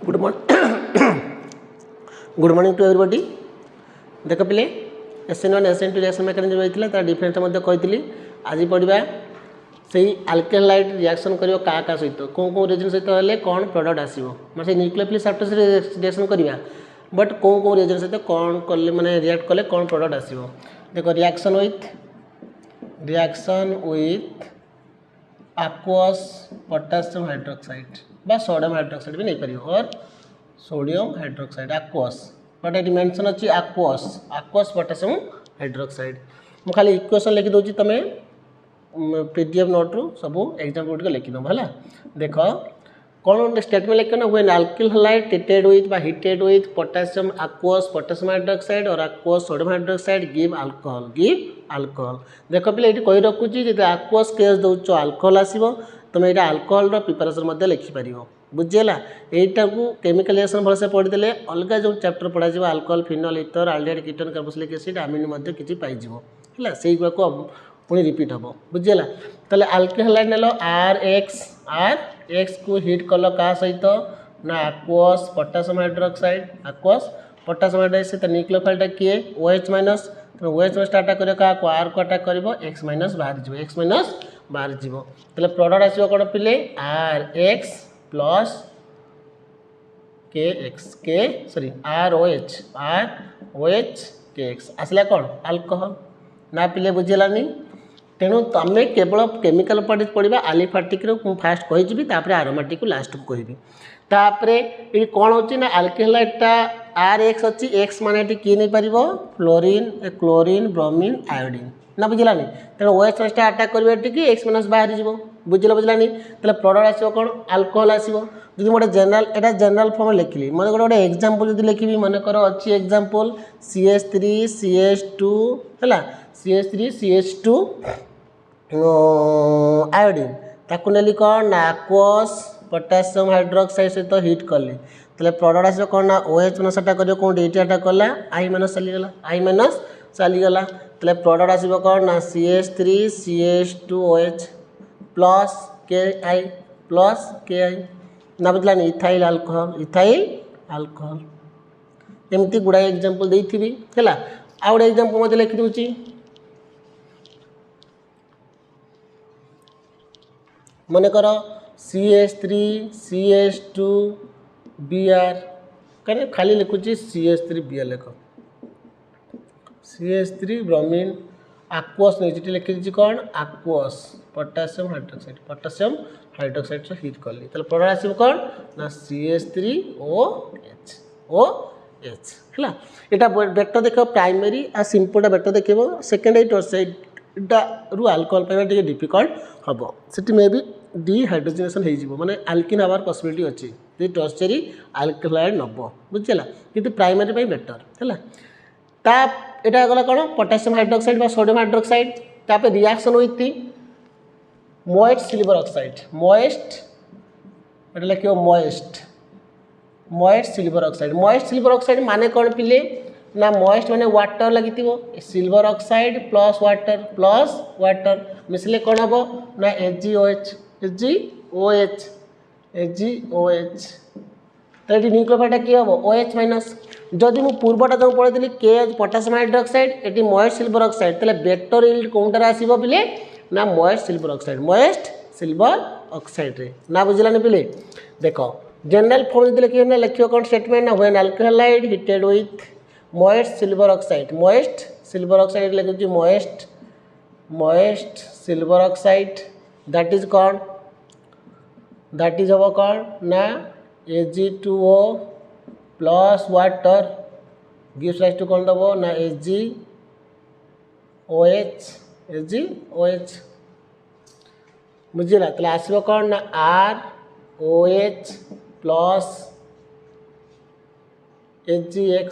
Good morning to everybody. देख पिले SN1 SN2 reaction mechanism होता है डिफरेंस कही आज पढ़ा से अल्केलाइड रिएक्शन कर सहित कौ रिएजन सहित हेल्ले कौन प्रोडक्ट आसो मैं न्यूक्लियोफिलिक सब्सटेंस रिएक्शन करवा बट कौ रिएजन सहित कौन कले मैंने रिएक्ट कले कौन प्रोडक्ट आसो। देख reaction with aqueous potassium hydroxide बा सोडियम हाइड्रोक्साइड भी नहीं पार और सोडियम हाइड्रोक्साइड aqueous बट ये मेंशन अच्छी aqueous पोटासियम हाइड्रोक्साइड मुझे खाली इक्वेशन लिखि दूसरी तुम PDF नोट रु सब एग्जाम्पल गुटिक लिखिदेव है। देख कौन स्टेटमेंट लिख when alkyl halide treated with बा heated with potassium aqueous potassium hydroxide और aqueous sodium hydroxide give alcohol. देख पे ये कही रखुची जो aqueous केस दौच अल्कोहल आसो तुम यहाँ अल्कोहल प्रिपरेशन लिखिपर बुझीगला। यहीटा को केमिकल रिएक्शन भलसे पढ़ीदे अलग जो चैप्टर पढ़ा alcohol phenol ether aldehyde ketone carboxylic acid amine किसी पाइज है से पुणी रिपीट हम बुझीगला। ताले अल्किल हैलाइड नेल RX को हिट कल क्या सहित ना aqueous पोटासियम हाइड्रोक्साइड सहित न्यूक्लियोफाइलटा किए OH माइनस OH अटाक कर R को अटाक कर X माइनस बाहर जीव ताले प्रोडक्ट आसो कौन पिले RX प्लस ROH KX आसला कौन अल्कोहल ना पिले बुझेलानी। तेणु तुम केवल केमिकल पढ़ा आलिफाटिक फास्ट कही तापर आरोमेटिक लास्ट को कहि तापर ये कौन हो अल्किलाइडटा RX अच्छी X मान किए नहीं पार क्लोरीन ब्रोमीन आयोडीन ना बुझेलानी। तेणु OH माइनस अटाक कर X माइनस बाहर जीव बुझेलानी ताले प्रोडक्ट आसो कौन अल्कोहल आसो। जो गोटे जनरल फॉर्म लिखिली मन गोटे एग्जांपल जो लिखी मनकर अच्छी एग्जांपल CH3 CH2 है CH3 आयोडीन ताकू नेली कौन ना aqueous पोटासियम हाइड्रोक्साइड सहित हिट कले ताले प्रोडक्ट आसो कौन ना OH माइनस अटाक कर कौन ये अटाक कला I माइनस चलीगला ताले प्रोडक्ट आसो कौन ना CH3 CH2OH प्लस KI ना बुझलानी इथाइल अल्कोहल एमती गुड़ाए एग्जांपल देथि है। आ गए एग्जांपल मत लिखि दूची मनकर CH3 CH2 Br कहीं खाली लिखुची CH3 Br लिख CH3 ब्रोमीन aqueous नहीं लिखी कौन aqueous पोटासियम हाइड्रोक्साइड से हिट कर ली प्रोडक्ट आसो कौन ना CH3OH है। यहाँ बेटर देख प्राइमरी आ सिंपलटा बेटर देख सेकेंडरी टर्साइडटा रु अल्कोहल पाइबा टिके डिफिकल्ट हम से मे भी डिहाइड्रोजनेसन हो माने अल्किन हबार पॉसिबिलिटी अच्छी जो टर्सरी अल्कलाइड नब बुझेगा कि प्राइमरी बेटर है। यहाँ गला कौन पोटासियम हाइड्रोक्साइड बा सोडियम हाइड्रोक्साइड तापर reaction with moist silver oxide लिख मोइस्ट सिल्वर ऑक्साइड माने कौन पिले ना मोइस्ट माने वाटर लगी सिल्वर ऑक्साइड प्लस वाटर मिसले कौन हम ना AgOH तो ये न्यूक्लियोफाइलटा किए हम OH माइनस जदि मु पूर्वटा जो पढ़ी के पोटासियम हाइड्रोक्साइड ये मोइस्ट सिल्वर ऑक्साइड ताले बेटर यील्ड कौनटार आसो पिले ना मोइस्ट सिल्वर ऑक्साइड रे ना बुझलानी पिले। देख जनरल फॉर्म जो लिखे लिख कौन स्टेटमेंट ना when alkyl halide heated with moist silver oxide लिखुची moist silver oxide that is हम कौन ना Ag2O plus water gives rise to कौन दब ना AgOH बुझेगा ताले आसो कौन ना ROH प्लस AgX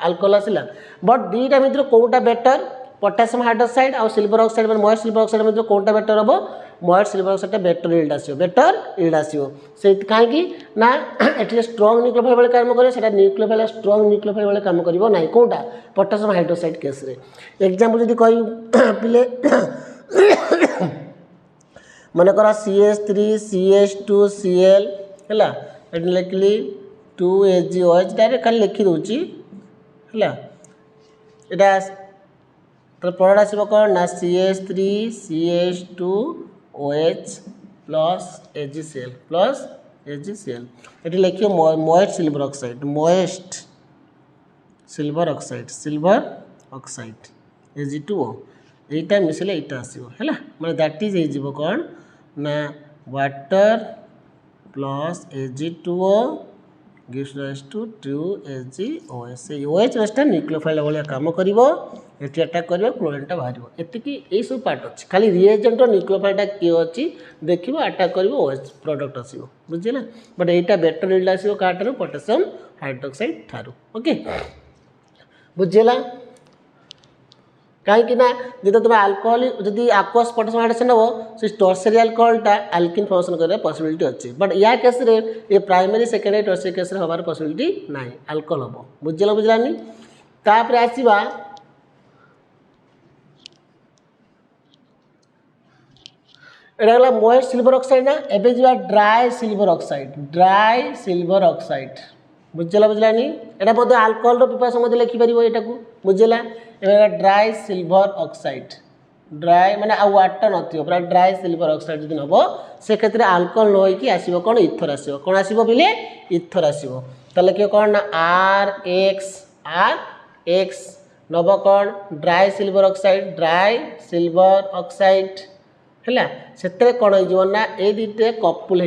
अल्कोहल आसला बट दुईटा भर कौटा बेटर पोटासियम हाइड्रोक्साइड और सिल्वर ऑक्साइड मैं मोइस्ट सिल्वर ऑक्साइड मध्य कौटा बेटर हम moist silver oxide better yield आसो से कहीं ना ये स्ट्रंग न्यूक्लियोफाइल भाई काम करे न्यूक्लियोफाइल स्ट्रंग न्यूक्लियोफाइल भाई काम कर ना कौटा पोटासियम हाइड्रोक्साइड केस एग्जांपल जब कह पिले मनकर CH3 CH2 Cl है ये लिखली 2AgOH डायरेक्ट खाली लिखी दूची है यहाँ तो प्रोडक्ट आसो कौन ना CH3CH2OH प्लस AgCl ये लिखिए मोएस्ट सिल्वर ऑक्साइड Ag2O यहीटा मिसले यहाँ आसो है मैंने दैट इज हो कौन ना water plus Ag2O gives rise to 2AgOH से OH बेसटा न्यूक्लियोफाइल भाया काम कर अटाक कर क्लोरीनटा बाहर एतिकी यही सब पार्ट अच्छी खाली रिएजेंट न्यूक्लियोफाइलटा किए अच्छी देखो अटाक कर OH प्रोडक्ट आसो बुझे बट यहाँ बेटर रिल्ड आसो क्या पोटासियम हाइड्रोक्साइड ठारू ओके बुझेगा कहीं जो तुम आल्कोहल जदि आक्वास पोटासियम हाइड्रोक्साइड नब से टर्सरी आल्कोहलटा आल्किन फंक्शन कर पॉसिबिलिटी अच्छी बट या केस रे ये प्राइमरी सेकेंडरी टर्सरी केस हमार पॉसिबिलिटी ना आल्कोहल हम बुझलानी तापर आसवा एटा गला मोएस्ट सिल्वर ऑक्साइड ना एबे जा ड्राई सिल्वर ऑक्साइड बुझलानी एटा मध्य आल्कोहल प्रिपरेशन मध्य लिखि परिबो एटा को बुझला एबे ड्राई सिल्वर ऑक्साइड ड्राई माने आ वाटर नथियो पूरा ड्राई सिल्वर ऑक्साइड जदि नबो से क्षेत्र आल्कोहल न होई कि आसीबो कोन इथर आसीबो कोन आसीबो बिले इथर आसीबो तले के कोन ना RX नबो कोन ड्राई सिल्वर ऑक्साइड है से कौन हो ना ये दीटे कपुल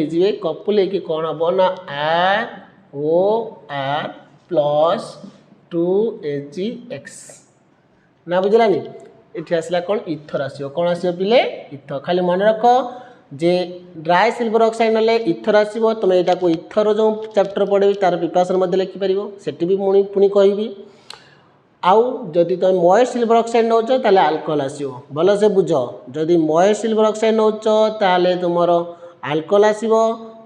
कपुल हो कौन हम ना ROR प्लस 2AgX ना बुझलानी ये आसला कौन इथर आसो कौन आसो पिले इथर खाली मन रख जे ड्राई सिल्वर ऑक्साइड ना इथर आसो तुम यहाँ को इथर जो चैप्टर पढ़े तार प्रिपरेशन लिखिपर से भी पुणी कहि आउ जदि तुम मोएस्ट सिल्वर ऑक्साइड नौच ताले आल्कोहल आसो भल से बुझ जदि मोएस्ट सिल्वर ऑक्साइड नौच ताले तुम आल्कोहल आसो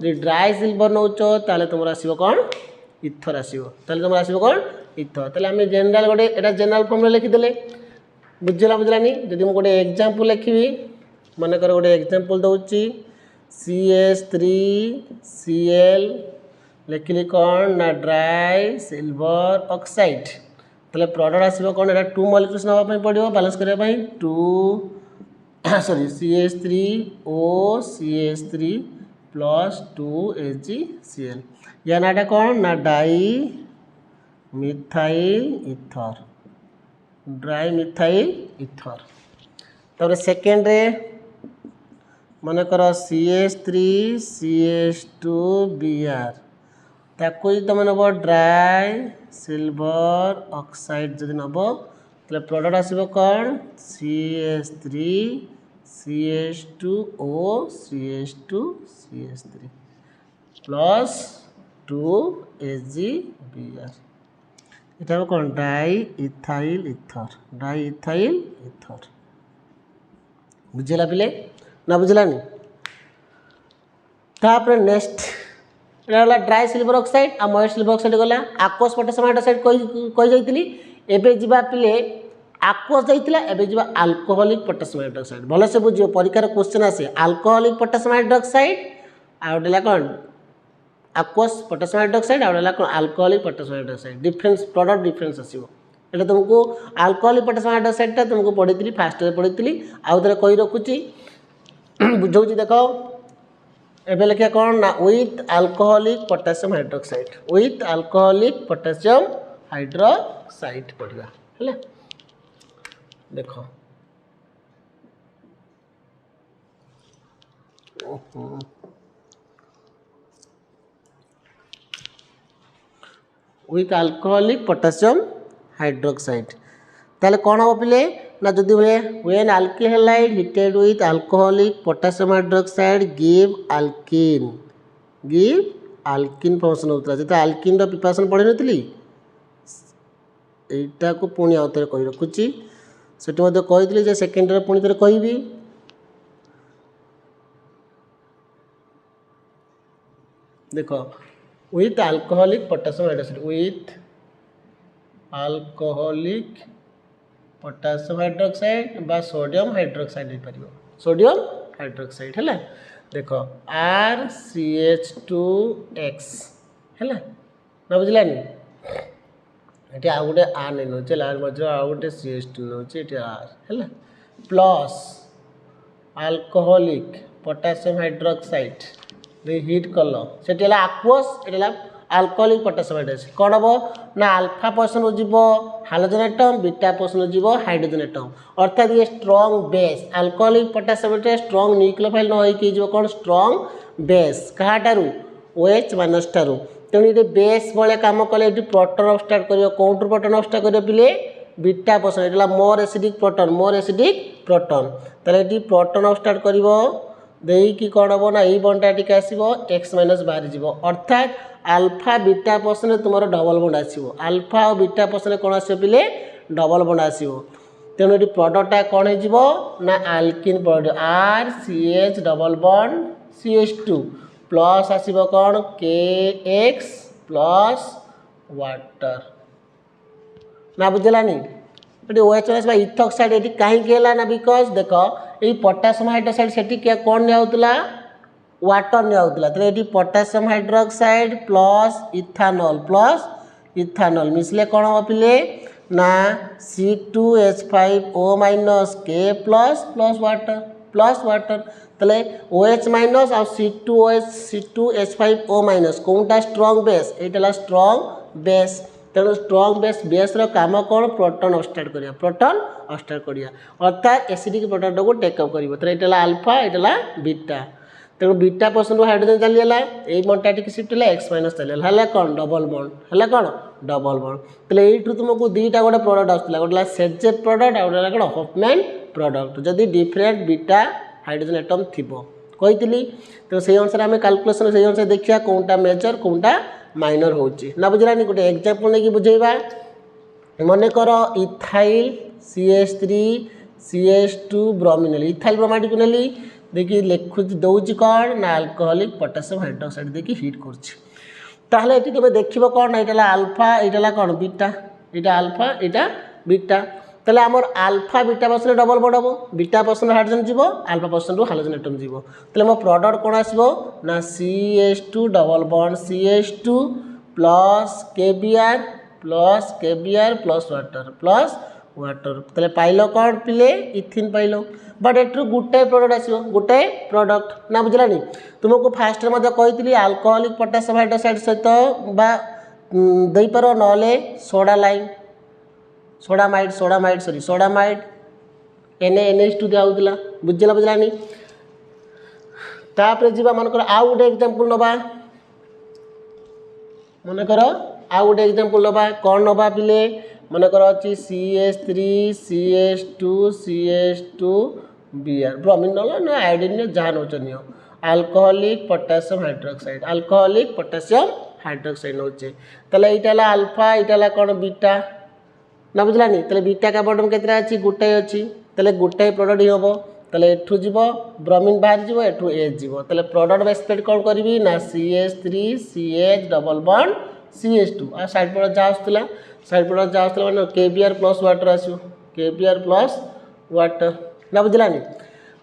जदि ड्राई सिल्वर नौच ताले तुम आसो कौन इथर आसो ताले तुम आसो कौन इथर ताले आम जेनराल गोटे एटा जेनराल फॉर्म लिखिदे बुझलानी जदि मुझे गोटे एग्जांपल लिखी मनकर गोटे एग्जांपल दूची CH3Cl लिखिली कौन ना ड्राई सिल्वर ऑक्साइड ताले प्रोडक्ट आसो कौन एटा 2 मॉलिक्यूल्स नापी पड़ो बैलेंस करने 2 सॉरी CH3OCH3 प्लस 2AgCl या नाटा कौन ना डाई मिथाइल इथर तब सेकेंड रे मन कर CH3CH2Br ताको तुम नब ड्राई सिल्वर ऑक्साइड जब नब तो प्रोडक्ट आसो कौन CH3CH2OCH2CH3 प्लस 2AgBr इटा कौन डाई इथाइल इथर बुझेगा पिले ना बुझलानी तापर नेक्स्ट एटा ड्राई सिल्वर ऑक्साइड आ मोएस्ट सिल्वर ऑक्साइड गला आक्वस पोटासियम हाइड्रोक्साइड कही जाइली एबे जिबा पिले आक्वस जाइतिला एबे जिबा अल्कोहलिक पोटासियम हाइड्रोक्साइड भल से बुझियो परीक्षार क्वेश्चन आसे अल्कोहलिक पोटासियम हाइड्रोक्साइड आउटेला कौन आक्वस पोटासियम हाइड्रोक्साइड आउटेला कौन alcoholic potassium hydroxide difference product difference आसीबो एटा तुमको अल्कोहलिक पोटासियम हाइड्रोक्साइडटा तुमको पढ़ी फास्ट पढ़ी आउ थे कही रखुची बुझाऊँ देखो एबे लिखा कौन ना विथ अल्कोहलिक पोटासियम हाइड्रोक्साइड पढ़ा है देख विथ अल्कोहलिक पोटासियम हाइड्रोक्साइड ताले कौन हम पिले ना जदि हुए when alkyl halide heated with alcoholic potassium hydroxide give alkene function होता है जब अल्किन प्रिपरेशन पढ़ी नी यटा को पुणी आउ थे कही रखुची से कही सेकेंड पुणी थे कहि देख with alcoholic potassium hydroxide with alcoholic potassium hydroxide बा सोडियम हाइड्रोक्साइड हो पार सोडियम हाइड्रोक्साइड है देख RCH2X है ना बुझलानी ये आउ गोटे आर नहीं नौचे आर मध्य आउ गोटे CH2 नौचे ये आर है plus alcoholic potassium hydroxide hit कल से आक्वस ये अल्कोहोलिक पोटासियम हाइड्रोक्साइड कौन हम ना अल्फा पोर्सन हो जीव हाइड्रोजन एटम बीटा पोर्सन हो जीव हाइड्रोजन एटम अर्थात ये strong base alcoholic potassium strong nucleophile न हो कौन स्ट्रॉन्ग बेस कहाटारू OH माइनस ठारू तेणु ये बेस भाया कम कले ये प्रोटॉन ऑब्स्ट्रैक्ट कर कौटू प्रोटॉन ऑब्स्ट्रैक्ट कर पिले बीटा पोर्सन ये मोर एसिडिक प्रोटॉन ताले ये प्रोटॉन ऑब्स्ट्रैक्ट कर देकी कौन हम ना यही बंडा टी आसो X माइनस बाहरी जीव अर्थात अल्फा बीटा पोर्सन तुम डबल बंड आसो अल्फा और बीटा पोर्सन कौन आस पिले डबल बंड आसो तेणु ये प्रोडक्टा कौन हो ना alkene product RCH double bond CH2 plus आसो कौन KX प्लस वाटर ना बुझलानी ये OH इथॉक्साइड ये कहीं ना बिकज देख ये पोटासियम हाइड्रोक्साइड से कौन निया वाटर निया तो ये पोटासियम हाइड्रोक्साइड प्लस इथानॉल मिसले कौन हम पिले ना C2H5O minus K plus water तले OH माइनस और C2H5O माइनस कौनटा स्ट्रॉन्ग बेस ये स्ट्रॉन्ग बेस तेणु स्ट्रॉन्ग बेस काम कौन प्रोटॉन ऑब्स्ट्रैक्ट करिया अर्थात एसिडिक प्रोडक्ट को टेकअप कर ये अल्फा ये बीटा तेणु बीटा पोर्सन हाइड्रोजन चलीगला यही बंटा शिफ्ट है X माइनस चलिए कौन डबल बॉन्ड तेल यू तुमको दुईटा गोटे प्रोडक्ट आसाला गोटे सेजेट प्रोडक्ट आउ गोटे कौन हफमैन प्रोडक्ट जदि डिफरेंट बीटा हाइड्रोजन एटम थी कही तो से अनुसार आम कैलकुलेसन से अनुसार देखा कौनटा मेजर कौनटा माइनर हो ना बुझलानी गोटे एग्जांपल नहीं बुझेबा मन कर ethyl CH3CH2 bromine ethyl bromide को नेली देखिए लिखु दौर कौन ना अल्कोहोलिक पोटासियम हाइड्रोक्साइड देखिए हिट कर तुम देख कौन ना ये अल्फा ये कौन बीटा ये अल्फा ये बीटा तेल आमर alpha beta person double bond हम बीटा पर्सन हाइड्रोजन जीव अल्फा पर्सन हाइड्रोजन एटम जीव तेल मो प्रोडक्ट कौन आसो ना CH2 double bond CH2 plus KBr plus water तेल पाइल कौन पिले इथिन पाइल बट एट्रू गोटे प्रोडक्ट आसो गोटे प्रोडक्ट ना बुझलानी तुमको फास्ट कही अल्कोहोलिक पोटासियम हाइड्रोक्साइड सहित देपर ना सोडा लाइम सोडामाइड NaNH2 दिया होता बुझलानी तापर जी मनकर आउ गोटे एग्जांपल नवा मनकर आउ गोटे एग्जांपल नवा कौन नवा पिले मनकर अच्छी CH3CH2 Br ब्रोमीन ना आयोडीन जहाँ नौ अल्कोहोलिक पोटासियम हाइड्रोक्साइड नौचे तेल ये अल्फा ये कौन बीटा ना बुझलानी तेल बीटा का बटन के गोटाए अच्छी तेल गोटाए प्रोडक्ट ही हम तेल एठू जीव ब्रोमीन बाहर जीव एठू एच जीव तेल प्रोडक्ट बेस्पेक्ट कौन करी ना CH3CH डबल बॉन्ड CH2 आ साइड प्रोडक्ट जहाँ आसला मैंने KBr प्लस वाटर आसो KBr प्लस वाटर ना बुझलानी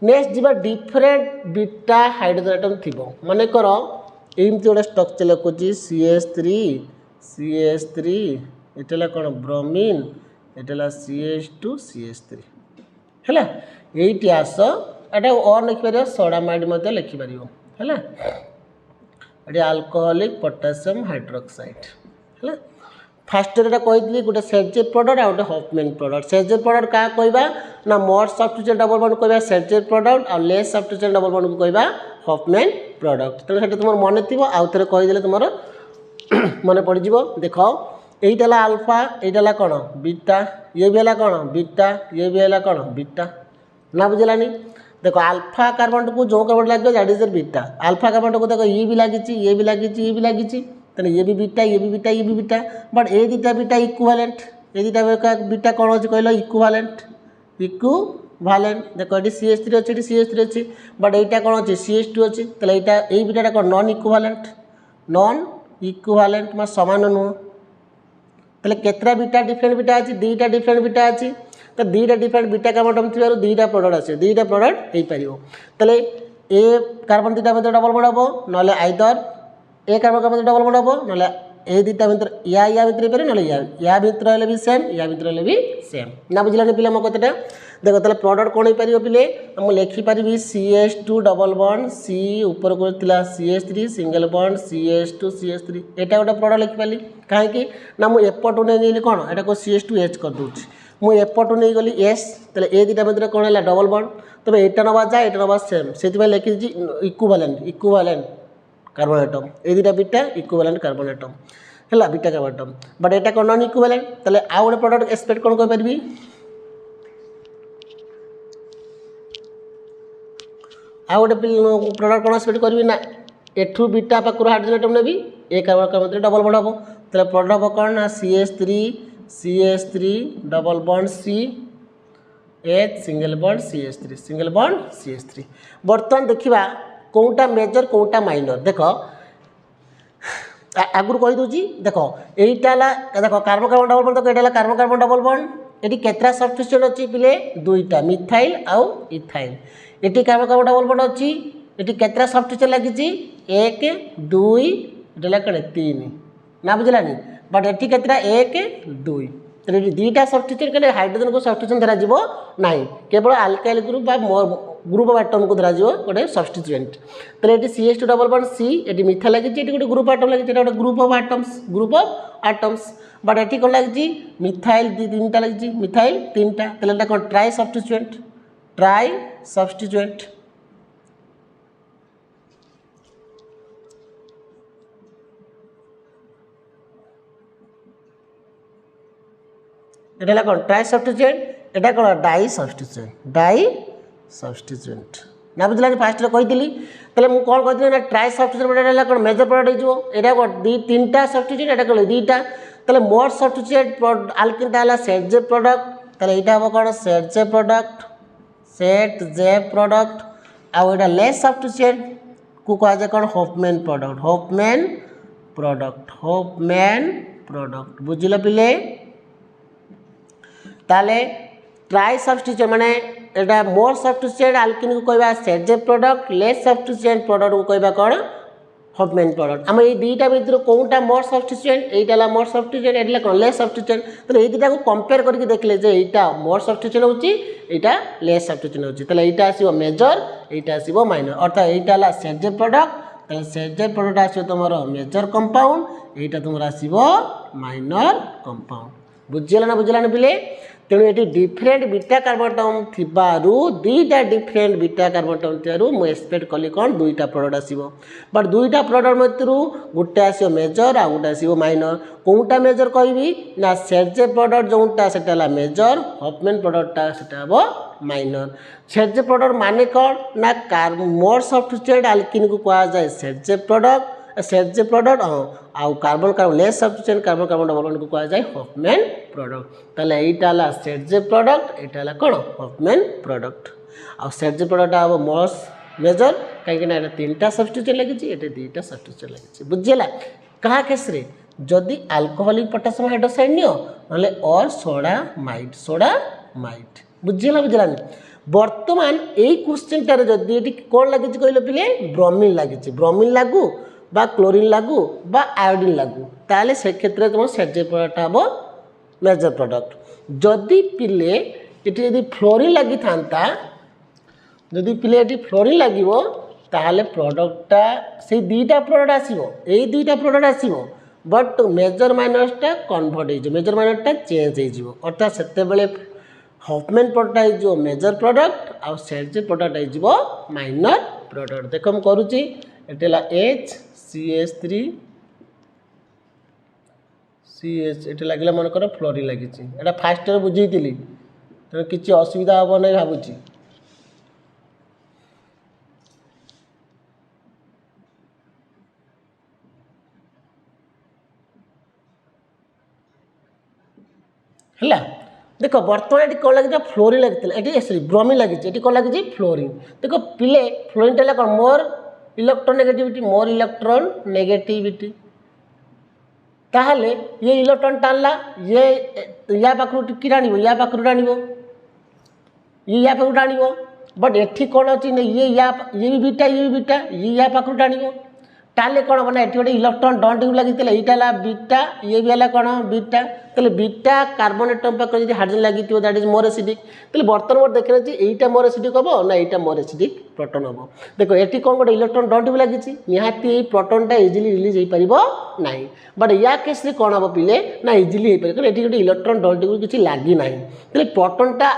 नेक्स्ट जीवा डिफरेंट बीटा हाइड्रोजन एटम थी मन कर एमती गोटे स्ट्रक्चर लिखुची CH3 ये कौन ब्रोमीन ये CH2CH3 है ये आस ये और लिखिपर सोडामाइड लिखिपर है ये अल्कोहोलिक पोटासियम हाइड्रोक्साइड है फास्ट कही गोटे सेजेट प्रोडक्ट आ गए हफमैन प्रोडक्ट सेजेट प्रोडक्ट क्या कहवा ना मोर सब्स्टिट्यूएंट डबल बॉन्ड कहवा सेजेट प्रोडक्ट आ लेस सब्स्टिट्यूएंट डबल बॉन्ड को कहवा हफमैन प्रोडक्ट तेणु से तुम मन थी आउ थे कहीदे तुम मन पड़ज देख यहीटा अल्फा यहीटा कौन बीटा ये भी है कौन बीटा ये भी है कौन बीटा ना बुझलानी देखो अल्फा कार्बन को जो कार्बन लगे that is beta alpha carbon को देखो ये भी लगी तेना ये भी बीटा बट ये दुटा बीटा इक्विवेलेंट ये दुटा बीटा कौन अच्छे कहल इक्विवेलेंट देखो ये CH3 अच्छी बट यहाँ कौन अच्छे CH2 अच्छी तेल यही बीटा कौन नॉन इक्विवेलेंट मैं सामान नुह तेल केतरा बीटा डिफरेंट बीटा अच्छी दुईटा डिफरेंट बीटा अच्छी तो दुईटा डिफरेंट बीटा कार्बन एटम थी दुईटा प्रोडक्ट आस दुईटा प्रोडक्ट हो पार ए कार्बन दुईटा मध्य डबल बॉन्ड हम ना आइदर ए कार्बन का डबल बॉन्ड हम ना ए दुईटा भितर या भितर पारे ना या भितर भी सेम या भितर भी सेम ना बुझलानी पिला मो कथाटा देख ताले प्रोडक्ट कौन हो पार पिले मुझे लिखिपारि CH2 डबल बॉन्ड सी ऊपर को CH3 single bond CH2 CH3 एटा गोटे प्रोडक्ट लिखिपारि कहीं ना मुझे एपटू नहीं कौन एटा को CH2H कर दूसरी मुझे एपटू नहीं गली एस तेल ए दुईटा मध्य कौन है डबल बॉन्ड तब एटा नवा जा एटा नवा सेम से लिखी इक्विवेलेंट कार्बन एटम ए दुईटा बीटा इक्विवेलेंट कार्बन एटम है बीटा कार्बन एटम बट एटा कौन नॉन इक्विवेलेंट तेल आउ गोटे प्रोडक्ट एक्सपेक्ट कौन कर पारि आ गोटे प्रोडक्ट कौन एक्सपेक्ट करी ना एठू बीटा पाखर हाइड्रोजन एटम नेबी ए कार्बन का मध्य डबल बॉन्ड हम तेल प्रोडक्ट हम कौन ना CH3 double bond C H single bond CH3 बर्तमान देखा कौटा मेजर कौटा माइनर देख आगुरी कहीदे देख यहीटा देख कार्बन कार्बन डबल बॉन्ड देखो यहाँ कार्बन कार्बन डबल बॉन्ड ये केतरा सब्स्टिट्यूशन अच्छी पिले दुईटा मिथाइल आउ इथाइल ये कार्बन कार्बन डबल बॉन्ड अच्छी ये केतरा सब्स्टिट्यूशन लगी 1 2 ये कौन 3 ना बुझलानी बट ये केतरा 1 2 तो ये दुईटा सब्स्टिट्यूशन कले हाइड्रोजन को सब्स्टिट्यूशन धरा ना केवल आल्काइल ग्रुप ग्रुप ऑफ एटम को धरा गोटे सब्स्टिट्यूएंट तो ये CH2 डबल बॉन्ड C ये मिथा लगी गोटे ग्रुप एटम लगी गोटे ग्रुप ऑफ एटम्स बट ये कौन लगी मिथाइल तीन लगी मिथाइल 3टा तो कौन ट्राई सब्स्टिट्यूएंट एटा कौन ट्राई सब्स्टिट्यूएंट एटा कौन डाई सब्स्टिट्यूएंट ना बुझलानी फास्ट कही तेल मुझे कौन कही ना ट्राई सब्स्टिट्यूएंट कौन मेजर प्रोडक्ट हो कौन 2-3टा सब्स्टिट्यूएंट एटा कौन 2टा तेल मोर सब्स्टिट्यूएंट आल्केन है सेट जे प्रोडक्ट तेल यहाँ हम कौन सेट जे प्रोडक्ट आउ यहाँ लेस सब्स्टिट्यूएंट को कह जाए कौन होफमैन प्रोडक्ट बुझल पिले ताले ट्राई सब्स्टिट्यूएंट माने एटा मोर सब्स्टिट्यूएंट आल्केन को कहबा सेट जे प्रोडक्ट लेस सब्स्टिट्यूएंट प्रोडक्ट को कहबा कौन होफमैन प्रोडक्ट आम ये दुईटा भितर कौटा मोर सब्स्टिट्यूएंट एटा मोर सब्स्टिट्यूएंट एटा कौन लेस सब्स्टिट्यूएंट तो ये दुईटा को कंपेयर करके देखले जे एटा मोर सब्स्टिट्यूएंट होची एटा लेस सब्स्टिट्यूएंट होची तले एटा आसीबो मेजर एटा आसीबो माइनर अर्थात एटा ला सेट जे प्रोडक्ट तले सेट जे प्रोडक्ट आसीबो तमरो मेजर कंपाउंड एटा तमरो आसीबो माइनर कंपाउंड बुझिला ना बुझिलानी पिले तेणु ये डिफरेन्ट बीटा कार्बन एटम थिबारु दुईटा डिफरेन्ट बीटा कार्बन एटम थिबारु मु एक्सपेक्ट कली कौन दुईटा प्रोडक्ट आसीबो बट दुईटा प्रोडक्ट मध्यरु गोटे आसीबो मेजर आ गोटे आसीबो माइनर कोउटा मेजर कहबी ना सेट जे प्रोडक्ट जोंटा सेटा मेजर होफमैन प्रोडक्टटा सेटा हबो माइनर सेट जे प्रोडक्ट माने कौन ना मोर सब्स्टिट्यूएंट आल्केन को कहा जाए सेट जे प्रोडक्ट आउ carbon carbon less substituent carbon carbon double bond को कहा जाए होफमैन प्रोडक्ट ताले एटा ला सेट जे प्रोडक्ट एटा ला कौन होफमैन प्रोडक्ट आउ सेट जे प्रोडक्ट हम मोर मेजर कहीं ना 3टा सब्स्टिट्यूएंट लगी ये 2टा सब्स्टिट्यूएंट लगी बुझेगा क्या केस रे जदि अल्कोहलिक पोटासियम हाइड्रोक्साइड नियो नले और सोडा माइट बुझेगा बुझलानी बर्तमान यही क्वेश्चन टारे जदि ये कौन लगी कहल पिले ब्रोमीन लगी ब्रोमीन लागू बा क्लोरीन लागू बा आयोडीन लागू ताले से क्षेत्र में तुम सेट जे प्रोडक्ट हम मेजर प्रोडक्ट जदि पिले ये फ्लोरीन लगी था जदि पिले ये फ्लोरीन लगे ताहले प्रोडक्टटा से दुईटा प्रोडक्ट आसीबो एई दुईटा प्रोडक्ट आसीबो बट मेजर माइनसटा कन्वर्ट हो मेजर माइनसटा चेंज हो अर्थात सेते बेले होफमैन प्रोडक्ट हो मेजर प्रोडक्ट आउ सेट जे प्रोडक्ट हो माइनर प्रोडक्ट देख हम करुच्ची एटेला HCH3 CH ये लगे मनकर फ्लोरीन लगी एटा फास्ट बुझे तेणु किसी असुविधा हम ना भावुची है देख बर्तमान ये कौन लगी फ्लोरीन लगी सॉरी ब्रोमीन लगी कौन लगी फ्लोरीन देख पिले फ्लोरीन टा कौन मोर इलेक्ट्रॉन नेगेटिविटी ताहले ये इलेक्ट्रॉन टाणला ये या पाखु टिकी टाणिबो या पाखु टाणिबो ये या पाखु टाणिबो बट एठी कोन अछि ने ये भी बीटा ये या पाखु टाणिबो ताले कोन बना एठी गोटे इलेक्ट्रॉन डॉट लगी एटा ला बीटा ये भी है कौन बीटा तेल बीटा कार्बन एटम पाक जो हाइड्रोजन लगी दैट इज मोर एसिडिक तेल बर्तमान मोर देखना चाहिए एटा मोर एसिडिक हम ना एटा मोर एसिडिक प्रोटॉन हम देखो ये कौन गोटे इलेक्ट्रॉन डॉट भी लगी निहाती प्रोटॉनटा इजिली रिलीज हो पार ना बट या केस कौन हम पिले ना इजिली हो पारे ये गोटे इलेक्ट्रॉन डॉट किसी लगी ना तेल प्रोटॉनटा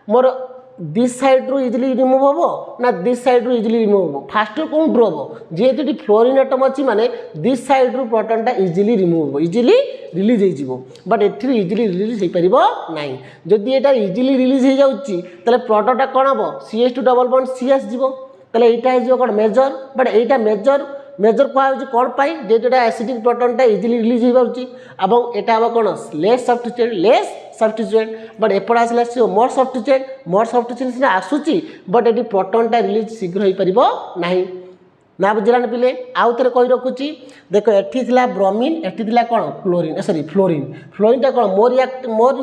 मोर दिस साइड रू इजिली रिमूव हम ना दिस साइड रू इजिली रिमूव हम फास्ट कौन रू हम जेहेतु फ्लोरीन एटम अच्छी माने दिस साइड रू प्रोटॉनटा इजिली रिमूव हम इजिली रिलीज हो बट एठी इजिली रिलीज हो पार ना जदि एटा इजिली रिलीज हो जाउची तले प्रोडक्टटा कौन हम CH2 डबल बॉन्ड C आसीबो तले एटा हो कौन मेजर बट एटा मेजर कह कौन पाई जेटा एसिडिक प्रोटॉनटा इजिली रिलीज हो पारुची एवं एटा हम कौन लेस सब्स्टिट्यूएंट बट एपट आसला मोर सब्स्टिट्यूएंट सीना आसूची बट ये प्रोटॉनटा रिलीज शीघ्र हो पार ना ना बुझला ना पिले आउ थे कही रखुची देखो एठी थिला ब्रोमीन एठी थिला कौन क्लोरीन सॉरी फ्लोरीनटा कौन मोर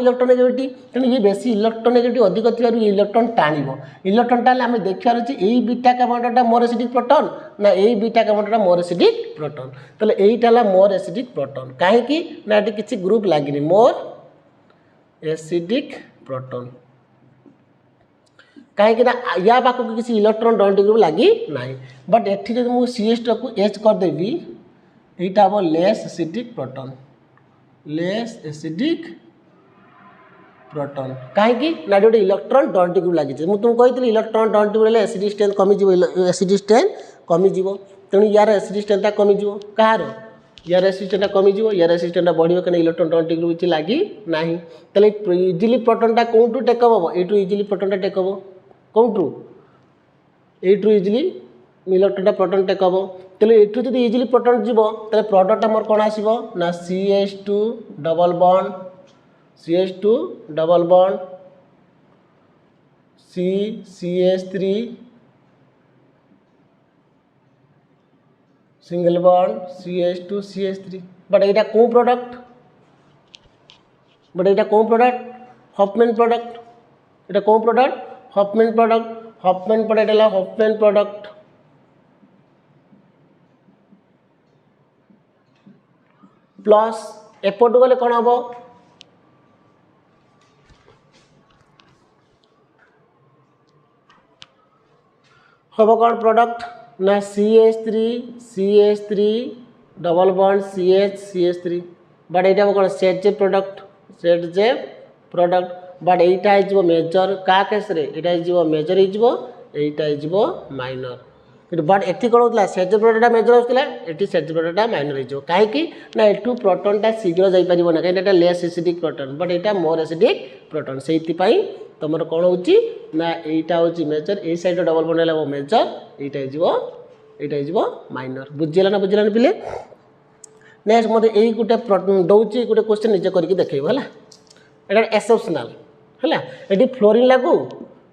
इलेक्ट्रोनेगेटिविटी तेणु ये बेसी इलेक्ट्रोनेगेटिव अधिक थी इलेक्ट्रॉन टाणिबो इलेक्ट्रॉन टाणिले आम देखार अच्छे यही बीटा कार्बनटा मोर एसिडिक प्रोटॉन ना यही बीटा कार्बनटा मोर एसिडिक प्रोटॉन तेल यहीटा मोर एसिडिक प्रोटॉन कहीं ना ये किसी ग्रुप लगे मोर एसिडिक प्रोटॉन कहीं या पाखक किसी इलेक्ट्रॉन डॉट ग्रुप लगी ना बट एठी जब मुझे CH2 को H करदेवी यहाँ हम लेस एसिडिक प्रोटॉन कहीं ना गोटे इलेक्ट्रॉन डॉट ग्रुप लगी मुझे तुमको कही electron dot group acidic strength कमिज तेणु यार एसिडिक स्ट्रेंथ कमिज कहार यार एसिड कमिज यार एसिड बढ़िया कहीं इलेक्ट्रॉन डॉट ग्रुप किसी लगी ना तेल इजिली प्रोटॉनटा कौटू टेकअप हम यू इजिली प्रोटॉनटा टेकअप कौटू यू इजिली इलेक्ट्रॉनटा प्रोटॉन टेकअप तेल यू जब इजिली प्रोटॉन जीव तेल प्रोडक्ट मोर कौन आसो ना CH2 double bond CH3 single bond CH3 but यहाँ कौन प्रोडक्ट हॉफमैन प्रोडक्ट ये कौन प्रोडक्ट हॉफमैन प्रोडक्ट प्लस एपटू गले कौन हम कौन प्रोडक्ट ना CH3 double bond CH3 but यहाँ कौन सेट जे प्रोडक्ट बट यहाँ मेजर क्या केस यहाँ मेजर हो माइनर बट ये कौन होता सेट प्रोडक्टा मेजर होता ये सेट प्रोडक्टा माइनर हो कहीं ना यू प्रोटॉनटा शीघ्र जापर ना कहीं लेस एसिडिक प्रोटॉन बट यहाँ मोर एसिडिक प्रोटॉन से तुम कौन हो यहाँ हूँ मेजर ये सैड डबल बॉन्ड है मेजर यहाँ हो माइनर बुझीगला ना पिले नेक्स्ट मत यही गोटे दौर गोटे क्वेश्चन निजे करके देखो है यहाँ एक्सेप्शनल है ये फ्लोरीन लागू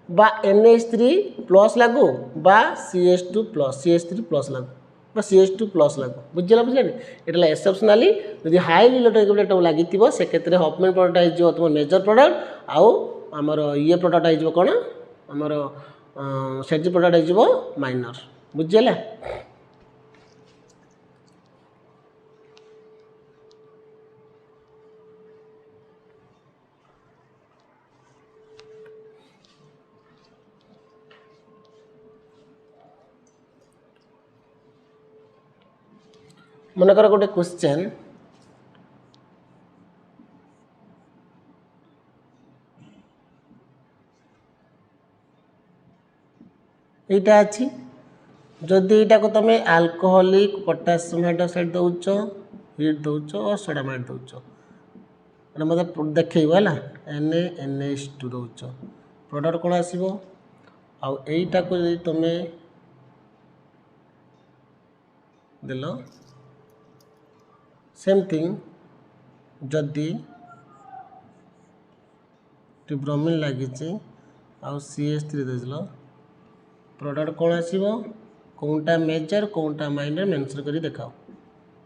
बा NH3 प्लस लागू बा CH3 प्लस लागू बा CH2 प्लस लागू बुझे बुझे ये एक्सेप्शनली यदि हाई इलेक्ट्रोनेगेटिव लगी से क्षेत्र में हॉफमैन प्रोडक्ट हो तुम मेजर प्रोडक्ट आउ आमर ये प्रोडक्ट हो कौन आमर सेट प्रोडक्ट हो माइनर बुझीगला मनकर गोटे क्वेश्चन यहाँ अच्छी जदि यहाँ को तुम अल्कोहलिक पोटासियम हाइड्रोक्साइड दौच हीट दौच और सोडियम हाइड दौच मतलब देखो है NaNH2 दौच प्रोडक्ट कौन आसो आईटा को तुम देल सेम थिंग जदि ब्रोमीन लगी CH3 देल प्रोडक्ट कौन आसो कौनटा मेजर कौनटा माइनर मेंशन कर देखाओ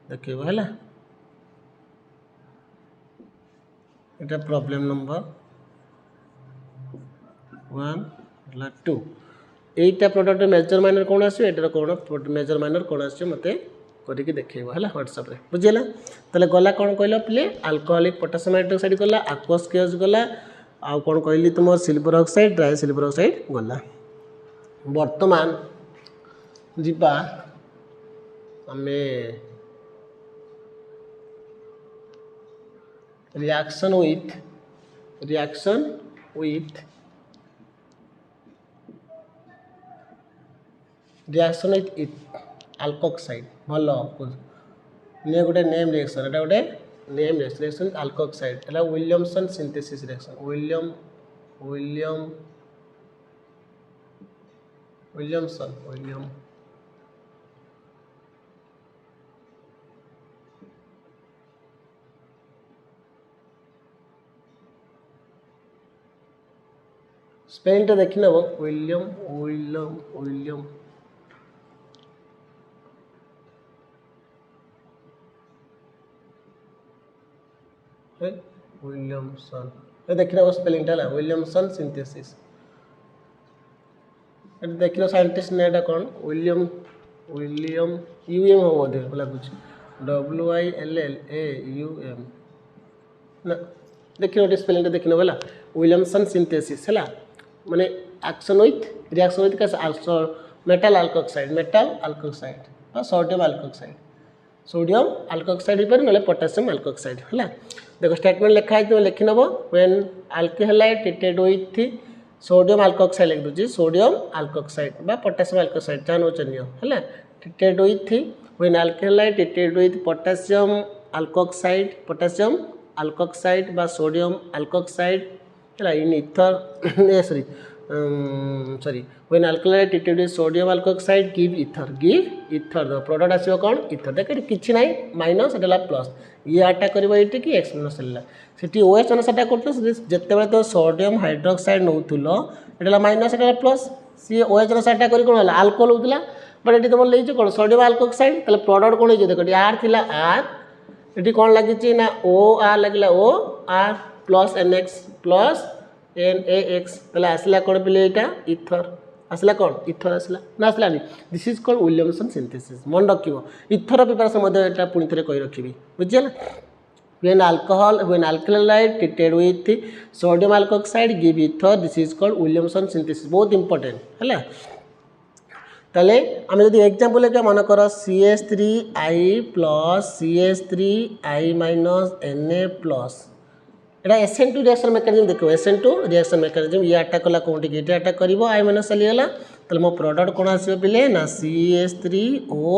देखो है यहाँ प्रॉब्लम नंबर 1 2 এইটা প্রোডক্ট মেজর মাইনর কোণ আসবে এটার কোণ মেজর মাইনর কোণ আসছে মতে করিকি দেখেইব হলা WhatsApp রে বুঝিলা তাহলে গলা কোণ কইলো প্লে আলকোহলিক পটাসিয়াম হাইড্রোক্সাইড গলা aqueous কেজ গলা आ कोण कहली तुम silver oxide dry silver oxide गला वर्तमान जीवा आमे रिएक्शन विथ अल्कोक्साइड भल ने गोटे नेम रिएक्शन एटा गोटे नेम रिएक्शन अल्कोक्साइड एला Williamson synthesis reaction Williamson spelling टा देखि नबो विलियम विलियमसन देखिए स्पेलिंग टा विलियमसन सिंथेसिस देखिए साइंटिस्ट नेटा कौन विलियम यूएम हो बोधे लगुच WILLAUM ना देखिए स्पेलिंग टा देखिए बोला विलियमसन सिंथेसिस है माने एक्शन विथ रिएक्शन विथ का मेटल अल्कोक्साइड सोडियम अल्कोक्साइड हो पारे ना पोटासियम अल्कोक्साइड है देखो स्टेटमेंट लिखा है तुम लिखि नब when alcohol halide treated with sodium alkoxide लिख दूसरी सोडियम अल्कोक्साइड बा पोटासियम अल्कोक्साइड चाह नौ है treated with when alcohol halide treated with potassium alkoxide बा सोडियम अल्कोक्साइड है in ether sorry when alcohol halide treated with sodium alkoxide give ether the product आसो कौन इथर देख किसी ना माइनस एटा प्लस ये आटा कर कि एक्स माइनस से ओएच अनुसार जिते बड़े तो सोडियम हाइड्रोक्साइड नौल एटा माइनस एटा प्लस सी ओएच अनुसार कर कौन है आल्कोहल होता बट ये तुम ले कौन सोडियम अल्कोक्साइड ताले प्रोडक्ट कौन हो देख आर थी आर ये कौन लगी ना ओ आर लगे O R plus NX plus NaX ताले आसला कौन पे यहाँ इथर आसला कौन इथर आसला ना आसलानी this is called Williamson synthesis मन रख इथर प्रिपरेशन पुणी थे कही रखी बुझीगला when alcohol treated with sodium alkoxide give ether this is called Williamson synthesis बहुत इंपोर्टेंट है ताले आम जो एग्जांपल लेके मन कर CH3I plus CH3I minus Na plus iota SN2 reaction mechanism देखो SN2 रिएक्शन मेकानिज्म ये अटैक कला कोठी के अटैक करिवो I माइनस चलीगला ताले मो प्रोडक्ट कोन आसीबो पिले ना CH3O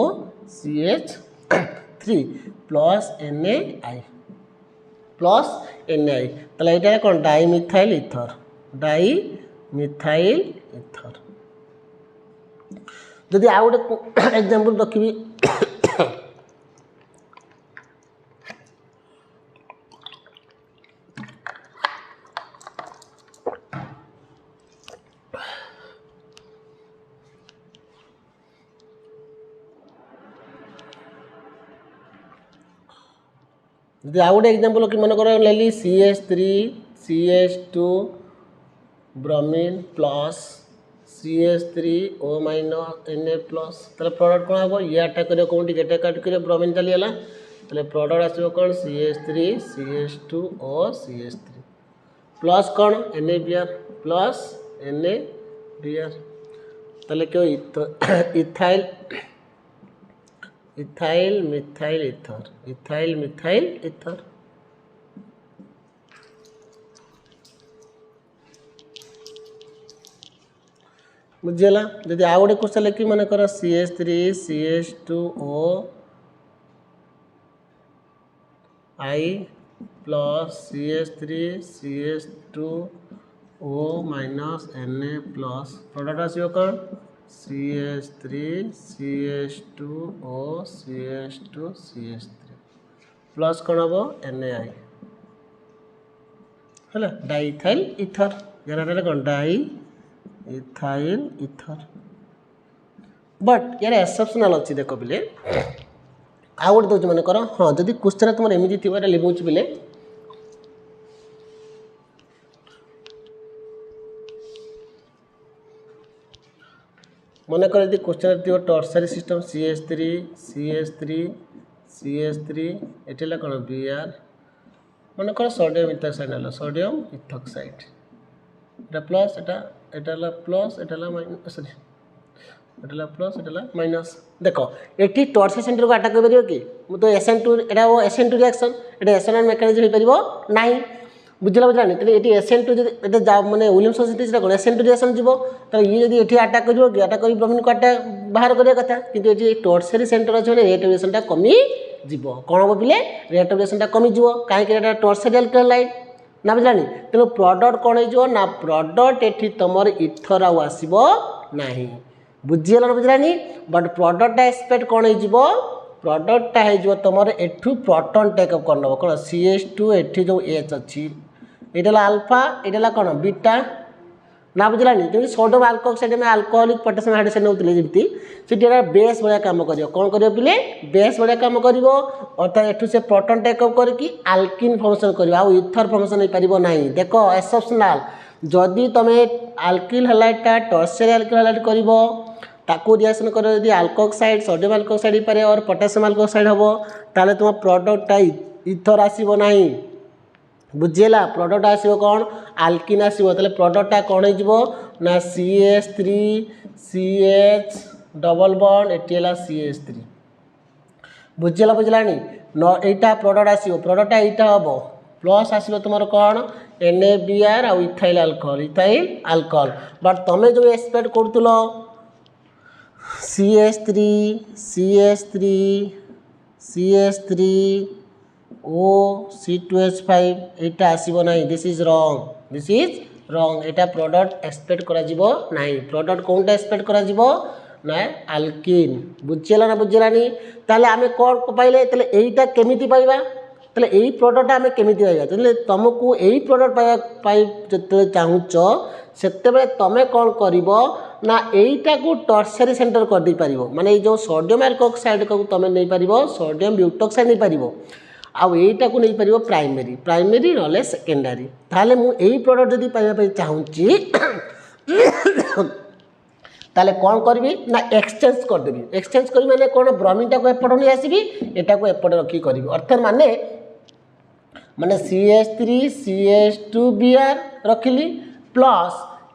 CH3 plus NaI plus NaI ताले एटा कोन डाइमिथाइल इथर जदि आ गोटे एग्जांपल रखी जदि आ गोटे एग्जांपल कि मन कर लेली CH3 CH2 bromine plus CH3O minus Na plus ताले प्रोडक्ट कौन हम ये अटैक कर कौन अटैक कर ब्रोमीन चलीगला ताले प्रोडक्ट आसो कौन CH3 CH2O CH3 प्लस कौन NaBr प्लस NaBr ताले क्यों इथाइल मिथाइल इथर बुझीगला जदि आ गोटे क्वेश्चन लिखी मन कर CH3 CH2O I plus CH3 CH2O minus Na plus product आसो कौन CH3 CH2O CH2 CH3 plus कौन हम NaI है डाइथाइल इथर यार कौन डाइथाइल इथर बट यार एक्सेप्शनल अच्छी देख बिले आ गोटे दूसरी मन कर हाँ जदि क्वेश्चन तुम एमती थी लिखुच बिले मन कर क्वेश्चन थी टर्सरी सिस्टम CH3 ये कौन Br मन कर सोडियम इथोक्साइड ना सोडियम इथोक्साइड एटा plus iota plus iota minus sorry एटा प्लस एटा माइनस देख ये टर्सरी सेंटर को अटैक कर कि तो SN2 एटा वो SN2 रिएक्शन एटा SN1 मेकानिज्म हो पारिबो नाही बुझलानी तेज ये SN2 जो मानने विलियमसन सिंथेसिस कौन SN2 रिएक्शन जीव तो ये जब ये अटैक कर कि अटैक कर ब्रोमीन को अटैक बाहर करने कथा कि ये टर्सरी सेंटर अच्छे रेट ऑफ रिएक्शन कमी जीव कौन हम पिले रेट ऑफ रिएक्शन कमी जीव कहीं टर्सरी अल्किल लाइट ना बुझलानी तेणु प्रोडक्ट कौन हो प्रोडक्ट ये तुम इथर आसब ना बुझीगल बुझलानी बट प्रोडक्टा एक्सपेक्ट कौन हो प्रोडक्टा हो तुम एठू प्रोटन टेकअप कर नब कौन CH2 एठी जो H अच्छी ये आल्फा ये कौन बीटा ना बुझलानी जमी सोडियम अल्कोक्साइड में अल्कोहलिक पोटेशियम हाइड्रोक्साइड नौते जमी से बेस भाया कम कर कौन कर पिले बेस भाया कम कर अर्थात एठू से प्रोटन टेकअप करके आल्किन फंक्शन कर इथर फंक्शन हो पार ना देख एक्सेप्शनल जदि तुम अल्किल हैलाइडटा टर्सरी अल्किल हैलाइड कर ताकू रिएक्शन कर यदि अल्कोक्साइड सोडियम अल्कोक्साइड हो पारे और पोटेशियम अल्कोक्साइड हम ताले तुम प्रोडक्टा इथर आसब ना बुझेगा प्रोडक्ट आसो कौन आल्किन आसो ताले प्रोडक्टा कौन हो CH3 CH double bond eighty CH3 बुझेगा बुझलानी यहाँ प्रोडक्ट आसो प्रोडक्टा यहाँ हम प्लस आसो तुम कौन NaBr आउ इथाइल अल्कोहल बट तुम जो expect Karur CH3 O C2H5 यहाँ आसब ना दिस इज रॉन्ग यहाँ प्रोडक्ट एक्सपेक्ट करा प्रोडक्ट कौनटा एक्सपेक्ट करा ना आल्किन बुझेगा ना बुझेगानी ताले आमे कौन पाइले ताले एटा केमिति पाइबा ताले एई प्रोडक्ट आमे केमिति पाइबा ताले तुमको एई प्रोडक्ट पाइ जते चाहुच सेते बेले तमे कौन करिवो ना एईटा को टर्सरी सेंटर कर दे पारिवो माने जो सोडियम अल्कोक्साइड को तमे नै पारिवो सोडियम ब्यूटॉक्साइड नै पारिवो आउ एईटा को नै पारिवो प्राइमरी नले सेकेंडरी ताले मु एई प्रोडक्ट जदी पाइबा पई चाहुची ताले कौन करी ना एक्सचेंज करदेवी एक्सचेंज करी माने कौन ब्रोमीनटा को एपट नहीं आसबि एटा को एपट रखी करी अर्थात माने माने CH3 CH2Br रखिली प्लस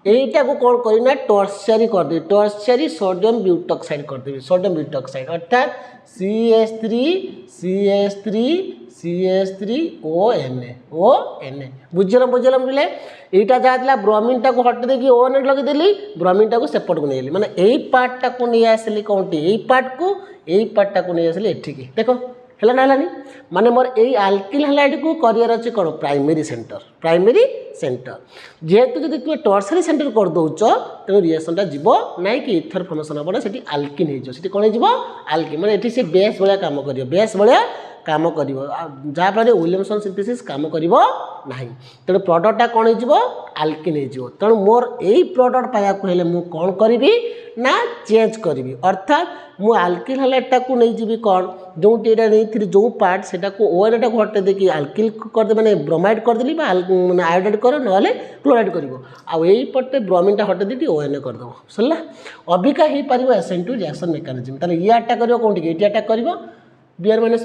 एटा को कौन करना टर्सरी करदेवी टर्सरी सोडियम ब्यूटॉक्साइड करदेवी सोडियम ब्यूटॉक्साइड अर्थात CH3ONA बुझल बुझे यहाँ जहाँ ब्रोमीनटा को हटे देखिए ओन लगेदेली ब्रोमीनटा को सेपट को नहीं माने यही पार्टा को नहीं आसली कौन यही पार्टा को नहीं आसली एठिकी देख है ना है माने मोर यही आल्किल हैलाइड को करियर अच्छे कौन प्राइमरी सेंटर जेहेतु जब तुम टर्सरी सेंटर कर दौच तेणु रिएक्शनटा जीव ना कि इथर फॉर्मेशन हम ना आल्किन हो कौन हो आल्किन माने ये से बेस भाया काम कर बेस भाया काम कर जहाँफल विलियमसन सिंथेसिस काम कर तेणु प्रोडक्टा कौन हो आल्किन हो तेणु मोर यही प्रोडक्ट पाया हेल्ले कौन करी ना चेंज करी अर्थात मु आल्किल हैलाइडटा को नहीं जीवी कौन जो नहीं जो पार्ट से ओएनटा को हटे देखिए आल्किल करदे मैंने ब्रोमाइड करदेली मैंने आयोडाइड कर ना क्लोराइड कर आई पटे ब्रोमीनटा हटे दी ओएन करदेव सरला अबिका हो पार SN2 रिएक्शन मेकानिज्म ताले ये अटैक कर कौन ये अटैक कर Br माइनस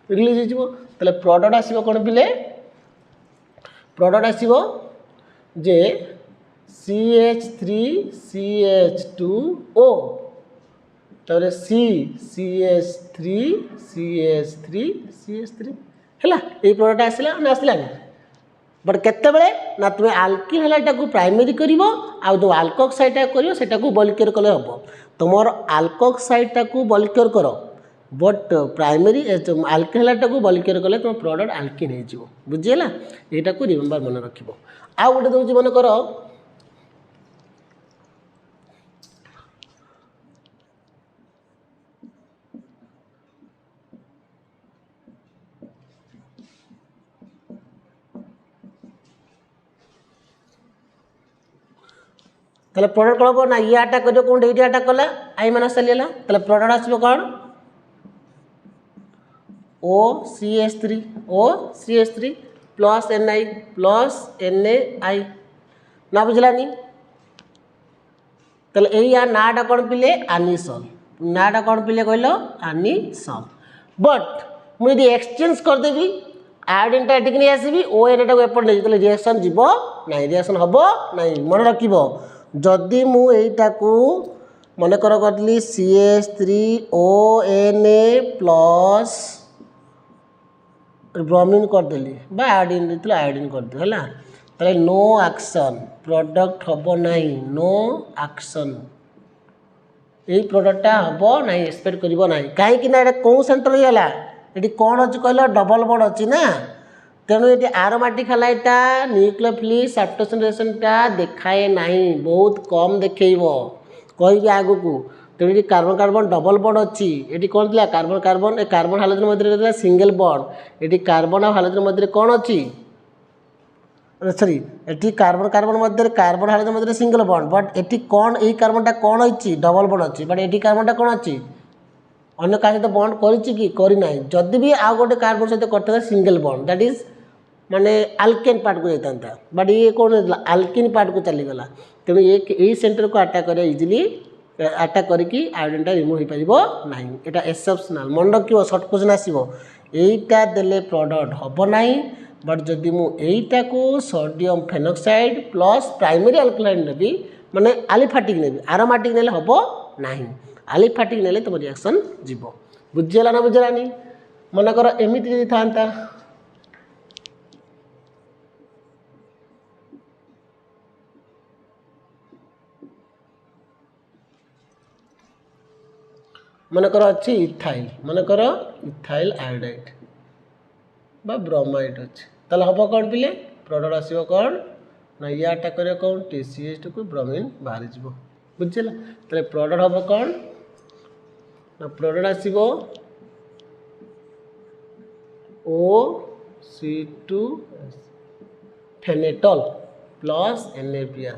रिलीज हो प्रोडक्ट आसो कौन पिले प्रोडक्ट आसो जे CH3 CH2O तापर CH3 है ये प्रोडक्ट आसला ना आसलानी बट केतेबेले ना तुम आल्किल हैलाइडटा को प्राइमरी कर जो अल्कोक्साइडटा कर बल्कियर कले हम तुम अल्कोक्साइडटा को बल्कियर कर बट प्राइमरी आल्किल हैलाइडटा को बल्कियर कले तुम प्रोडक्ट आल्किन हो बुझीगला यहाँ को रिमेम्बर मन रख आउ गोटे दूसरी मन कर ताले प्रोडक्ट कौन हम ना ये अटैक कर कौन ये अटैक कला आई माइनस चलीगला ताले प्रोडक्ट आसो कौन OCH3 प्लस NaI ना बुझलानी ताले एई या नाटा कौन पिले आनिसोल नाटा कौन पिले कहल आनिसोल बट मुझे एक्सचेंज करदेवी आयोडीन टा नहीं आसबि ओएन टाक एपट नहीं तो रिएक्शन जीव ना रिएक्शन हम ना मन रख जदि मुटाकू मन कर करी CH3ONA प्लस ब्रोमीन करदेली आयोडीन देती आयोडीन करदे है ताले नो एक्शन प्रोडक्ट हम ना नो एक्शन यही प्रोडक्टा हम ना एक्सपेक्ट करना कहीं कौ सेंटर होगा ये कौन अच्छी कहल डबल बॉन्ड अच्छी ना तेणु ये आरोमेटिक हैलाइडटा न्यूक्लियोफिलिक सब्स्टिट्यूशनटा देखाए ना बहुत कम देखेब कह आग को तेणु ये कार्बन कार्बन डबल बॉन्ड अच्छी ये कौन थी कार्बन कार्बन कार्बन हाइड्रोजन मध्य सिंगल बॉन्ड ये कार्बन और हाइड्रोजन मध्य कौन अच्छी सॉरी ये carbon carbon Madhya carbon hydrogen Madhya single bond but ये कौन यही कार्बनटा कौन अच्छी डबल बॉन्ड अच्छी बट ये कार्बनटा कौन अच्छी अन्य क्या सहित बॉन्ड करना जदि भी आउ गोटे कार्बन सहित करता सिंगल बॉन्ड दैट इज माने आल्केन पार्ट को जाता बट ये कौन आल्किन पार्ट को चलीगला तेणु ये सेंटर को अटैक कर इजिली अटैक करके आयोडीन रिमूव हो पार ना यहाँ एक्सेप्शनल मन रख सर्ट क्वेश्चन आसो यहीटा देले प्रोडक्ट हम ना बट जदि मुझा को sodium phenoxide plus primary alkaline नेबी माने आलिफाटिक नेबी आरोमेटिक नेले हम ना आलिफाटिक नेले तुम रिएक्शन जीव बुझीगला ना बुझलानी मनकर एमती जदि था मनकर अच्छी इथाइल मनकर इथाइल आयोडाइड बा ब्रोमाइड अच्छे ताले हम कौन पिले प्रोडक्ट आसो कौन ना या अटैक कर कौन TCH2 को ब्रोमीन बाहरी जीव बुझेगा ताले प्रोडक्ट हम कौन ना प्रोडक्ट आसो OC2 फेनेटॉल प्लस NaBr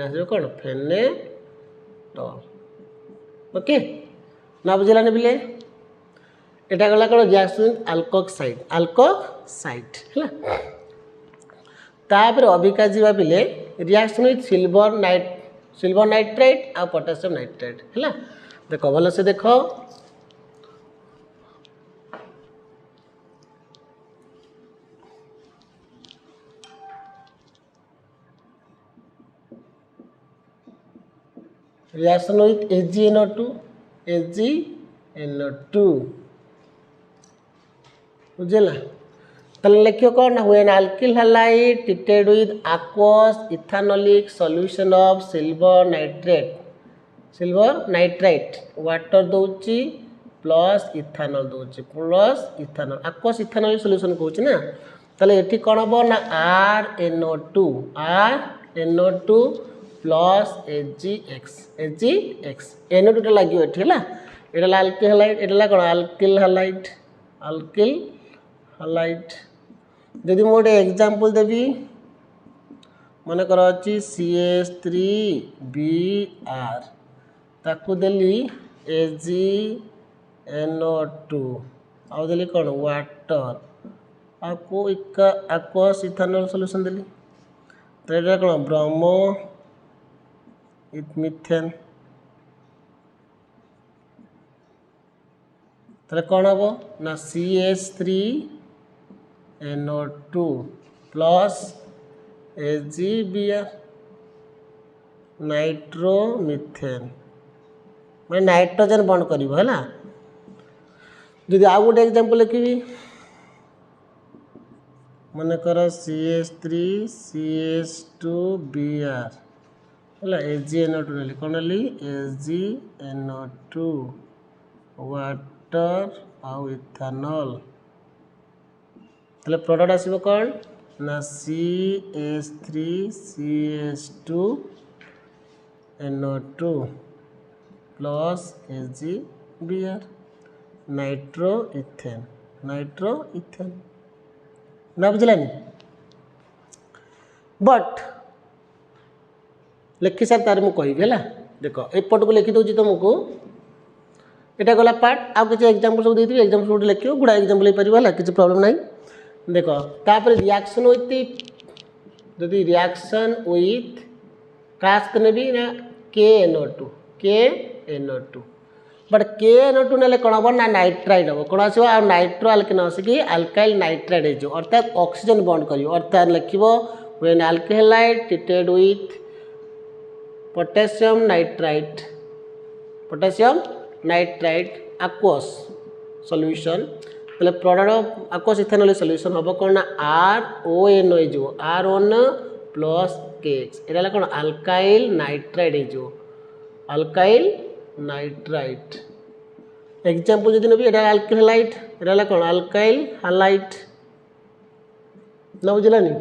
आसो कौन फेनेटॉल ओके ना बुझेगा बिले एटा गला कौन रिएक्शन अल्कोक्साइड है तापर अबिका जीवा बिले रिएक्शन विथ सिल्वर नाइट्राइट आ पोटासियम नाइट्राइट है देख भल से देख रिएक्शन विथ AgNO2 बुझेगा ताले लिखियो कौन ना when alkyl halide treated with aqueous ethanolic solution of silver nitrite water दौची प्लस इथानॉल दौची plus ethanol aqueous ethanolic solution कहूँ ना ताले एठी कौन हम ना RNO2 प्लस AgX NO2 लगे ये है अल्किल हैलाइड ये कौन अल्किल हैलाइड जदि मुझे एग्जांपल देवी मन कर CH3Br ताकू देली AgNO2 आउ देली कौन वाटर आपको aqueous इथानॉल सॉल्यूशन देली तो ये कौन ब्रोमो मिथेन तो कौन हम ना CH3NO2 प्लस AgBr नाइट्रोमिथेन मैं नाइट्रोजन बंद कर जदि आउ गोटे एग्जांपल लिखी मन कर CH3CH2Br है AgNO2 नेली कौन नेली AgNO2 वाटर आउ इथानॉल ताले प्रोडक्ट आसो कौन ना CH3CH2NO2 plus AgBr nitro ethane ना बुझलानी बट लिखि सार तार मुझे कहि देख एपट को लिखी दूसरी तुमको यहाँ गला पार्ट आउ किसी एग्जांपल सब देती एग्जांपल गोटे लिख गुड़ा एग्जांपल हो पार है किसी प्रॉब्लम ना देख तापर रिएक्शन विथ जदि रिएक्शन विथ कास्ट नेबी ना KNO2 KNO2 बट KNO2 नेले कौन हम ना नाइट्राइड हम कौन आसो आ नाइट्रो आल्केन आसिकी अल्काइल नाइट्राइड हो अर्थात ऑक्सीजन बॉन्ड करियो अर्थात लिखिबो when alcohol treated with potassium nitrite aqueous solution तले product of aqueous ethanol solution हम कौन ना RONO हो R1 प्लस KX एला कौन अल्काइल नाइट्राइड हो अल्काइल नाइट्राइट एग्जांपल जदि नबी एटा अल्काइल हैलाइट एला कौन अल्काइल हैलाइट न बुझलानी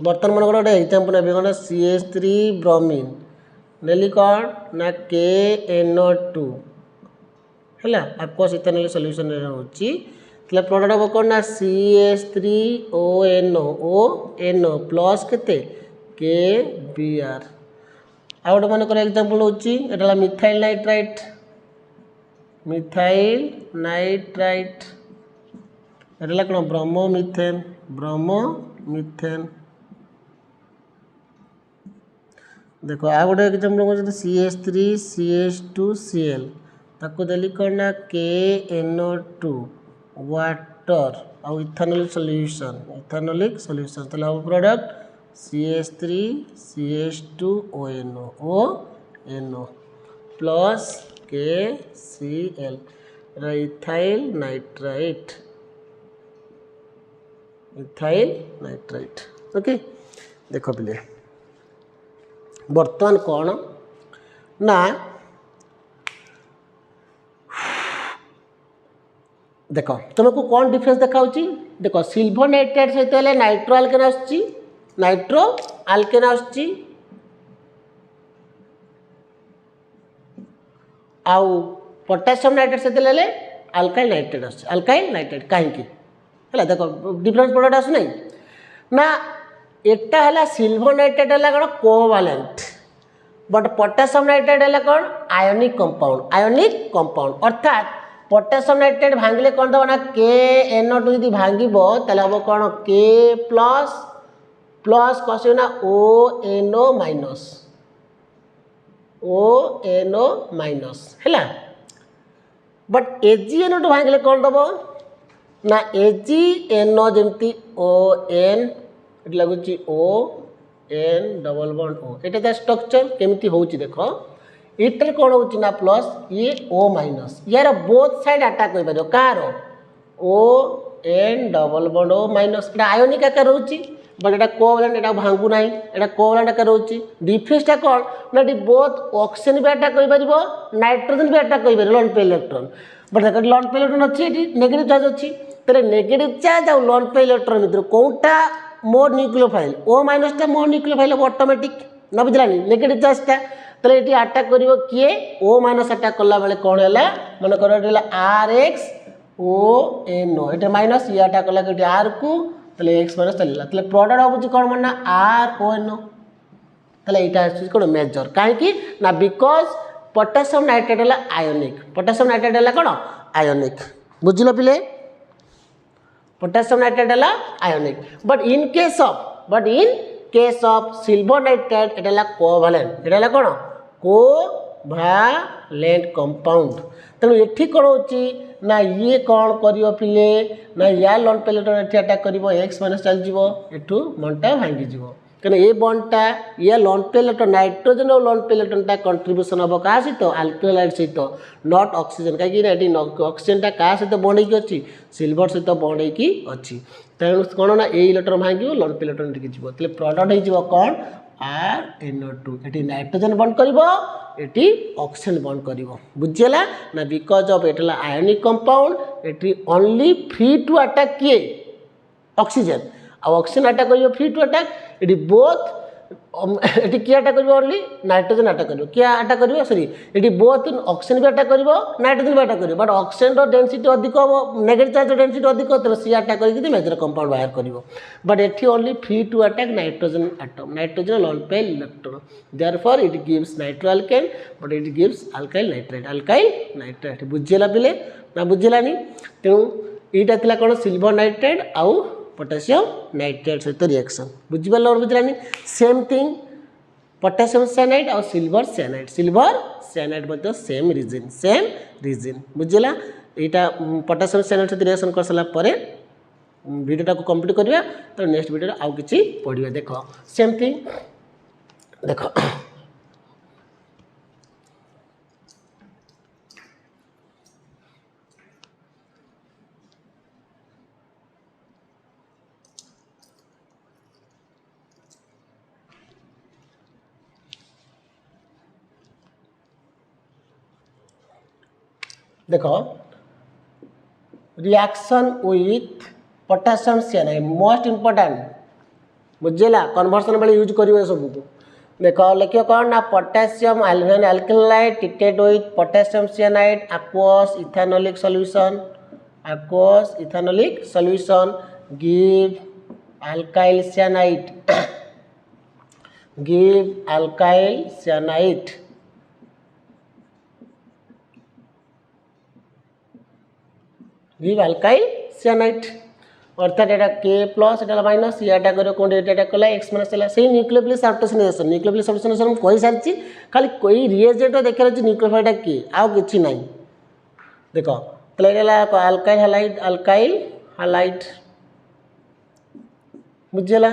बर्तन मन गोटे एग्जांपल नबी कौन CH3 ब्रोमीन नेली कौन ना KNO2 हैला aqueous इथेनॉल सॉल्यूशन रे होची तले प्रोडक्ट ऑफ कौन ना CH3ONO प्लस केते KBr आ गोटे मन एग्जांपल होची एटा मिथाइल नाइट्राइट एटा कौन ब्रोमोमिथेन देखो आ गोटे एग्जांपल CH3CH2Cl ताको देली कौन ना KNO2 वाटर और इथेनॉलिक सॉल्यूशन तले हम product CH3CH2ONO plus KCl ethyl nitrite okay देखो पिले बर्तमान कौन ना देख तुमको कौन डिफरेंस देखा देख सिल्वर नाइट्राइट सहित नाइट्रो आल्केन आउ पोटेशियम नाइट्रेट सहित अल्काइल नाइट्रेट कहीं है देख डिफरेंस प्रोडक्ट आस नहीं ना एटा है सिल्वर नाइट्रेट है कौन कोवैलेंट बट पोटेशियम नाइट्रेट है कौन आयोनिक कंपाउंड अर्थात पोटेशियम नाइट्रेट भांगिले कौन दब ना KNO2 यदि भांगब ताले हम कौन K प्लस कस ना ONO माइनस है बट AgNO2 भांगिले कौन दब ना AgNO जमती ON ये लगुच ON डबल बॉन्ड O ये स्ट्रक्चर केमती होची देख इटर कौन होची ना प्लस ये O माइनस यार बोथ साइड अटैक कर पारो कार ON double bond O minus एटा आयोनिक आकार होची बट एटा कोवैलेंट एटा भांगु नाही एटा कोवैलेंट आकार होची डिफरेंसटा कौन ना डी बोथ ऑक्सीजन भी अटैक कर पारिबो नाइट्रोजन भी अटैक कर पारिबो लोन पे इलेक्ट्रॉन बट देखो लोन पे इलेक्ट्रॉन अछि एटी नेगेटिव चार्ज अछि तले नेगेटिव चार्ज और लोन पे इलेक्ट्रॉन मित्र कोनटा मोर न्यूक्लियोफाइल O माइनस टा मोर न्यूक्लियोफाइल ऑटोमेटिक न बुझलानी नेगेटिव चार्ज टा तले एटी अटैक करिवो किए O माइनस अटैक करला बेले कोन हैला मन कर एला RX ONO एटा माइनस ये अटैक करला के R को तले X माइनस चलला तले प्रोडक्ट होबुची कोन मनना RONO तले एटा आछि कोन मेजर काहे कि ना बिकॉज़ पोटेशियम नाइट्रेट हैला आयोनिक बुझिलो पिले पोटेशियम नाइट्रेट हैला ionic but in case of silver nitrate Etah covalent Etah cone covalent compound तेणु एठी कोन होची ना ये कौन करियो पिले ना या लोन पे इलेक्ट्रॉन एठी अटैक करिवो X माइनस चल जीवो एठू बॉन्डटा भांगी जीवो कने ए बॉन्डटा या लोन पे इलेक्ट्रॉन नाइट्रोजन और लोन पे इलेक्ट्रॉनटा कंट्रीब्यूशन हबो का सहित अल्कोहलाइड सहित नॉट ऑक्सीजन काहे कि एठी ऑक्सीजनटा का सहित बॉन्ड की अछि सिल्वर सहित बॉन्ड की अछि तेणु कोन ना ए इलेक्ट्रॉन भांगी लोन पे इलेक्ट्रॉन एठी जीवो तले प्रोडक्ट हे जीवो कोन RNO2 एठी नाइट्रोजन बॉन्ड करिवो एठी ऑक्सीजन बॉन्ड करिवो बुझियला ना बिकॉज़ ऑफ एटला आयोनिक कंपाउंड एठी ओनली फ्री टू अटैक किए ऑक्सीजन आ ऑक्सीजन अटैक करिवो फ्री टू अटैक एठी बोथ एठी किए अटैक करिवो ओनली नाइट्रोजन अटैक करिवो किए अटैक करिवो सॉरी एठी बोथ ऑक्सीजन भी अटैक करिवो नाइट्रोजन भी अटैक करिवो बट ऑक्सीजन रो डेंसिटी अधिक हो नेगेटिव चार्ज रो डेंसिटी अधिक हो तो सी अटैक करिकि मेजर कंपाउंड बाहर करिवो बट एठी only free to attack nitrogen atom nitrogen lone pair electron therefore it gives nitro alkane but it gives alkyl nitrate बुझिला पिले ना बुझिलानी तेणु एटा थिला कोन सिल्वर नाइट्रेट आउ पोटेशियम नाइट्रेट सहित रिएक्शन बुझिबाल और बुझिलानी सेम थिंग पोटासियम साइनाइड और सिल्वर साइनाइड मतलब सेम रीजन बुझला यहाँ पोटासियम साइनाइड सहित रिएक्शन कर सारा पर वीडियोटा को कंप्लीट करिया तो नेक्स्ट वीडियो आउ किछि पढ़िया देख सेम थिंग देख देखो reaction with potassium cyanide most important बुझेगा कन्वर्सन बेले यूज करेंगे सब देख लिख कौन ना potassium alkyl halide treated with potassium cyanide aqueous ethanolic solution give alkyl cyanide give alkyl cyanide अर्थात एटा के प्लस एटा माइनस याटा करो कोन एटा कला एक्स माइनस चला से न्यूक्लियोफिलिक सब्स्टिट्यूशन हम कहि सारछि खाली कोई रिएजेंट देखा अछि न्यूक्लियोफाइड के आ किछि नाही देखो तले गेला अल्काइल हैलाइड बुझला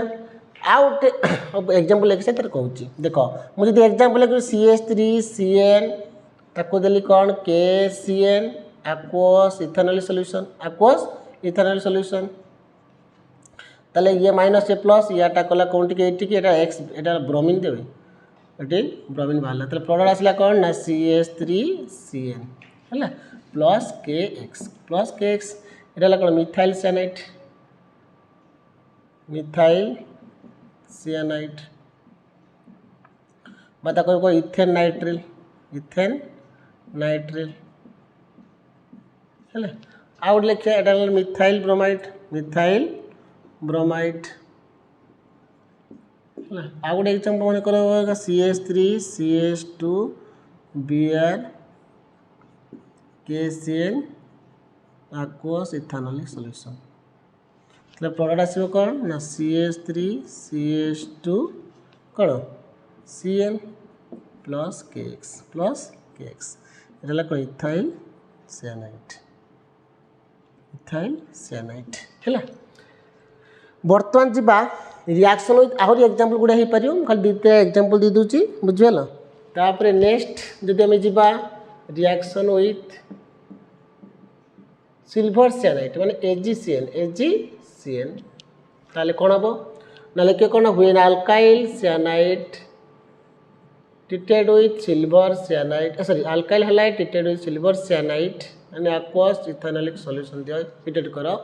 आउट एग्जांपल लेके से तर कहूची देखो मु जदी एग्जांपल लेके CH3CN ताको देली कोन KCN aqueous इथेनॉल सॉल्यूशन ताले ये माइनस ए प्लस याटा कला कोन टिके एटी के एटा एक्स एटा ब्रोमीन देबे एटी ब्रोमीन बाहला ताले प्रोडक्ट आसला कोन ना CH3CN हला प्लस KX एटा ला कोन मिथाइल साइनाइड बता को इथेन नाइट्रिल है आउट लिखे एटा मिथाइल ब्रोमाइड आउट एग्जांपल मन करो CH3CH2 Br KCN aqueous ethanolic solution तले प्रोडक्ट आसीबो कोन ना CH3CH2 कोन CN प्लस KX एटा कोन इथाइल साइनाइड है बर्तमान जी रिएक्शन विथ आहरी एग्जांपल गुड़ा हो पार खाली दुटा एग्जांपल दे दूची बुझल तापर नेक्स्ट जदि आम जा रिएक्शन विथ सिल्वर साइनाइड माने AgCN ताले कौन हम ना लिखे कौन when alkyl cyanide treated with silver cyanide alkyl halide treated with silver cyanide and aqueous ethanolic solution दिया treated करो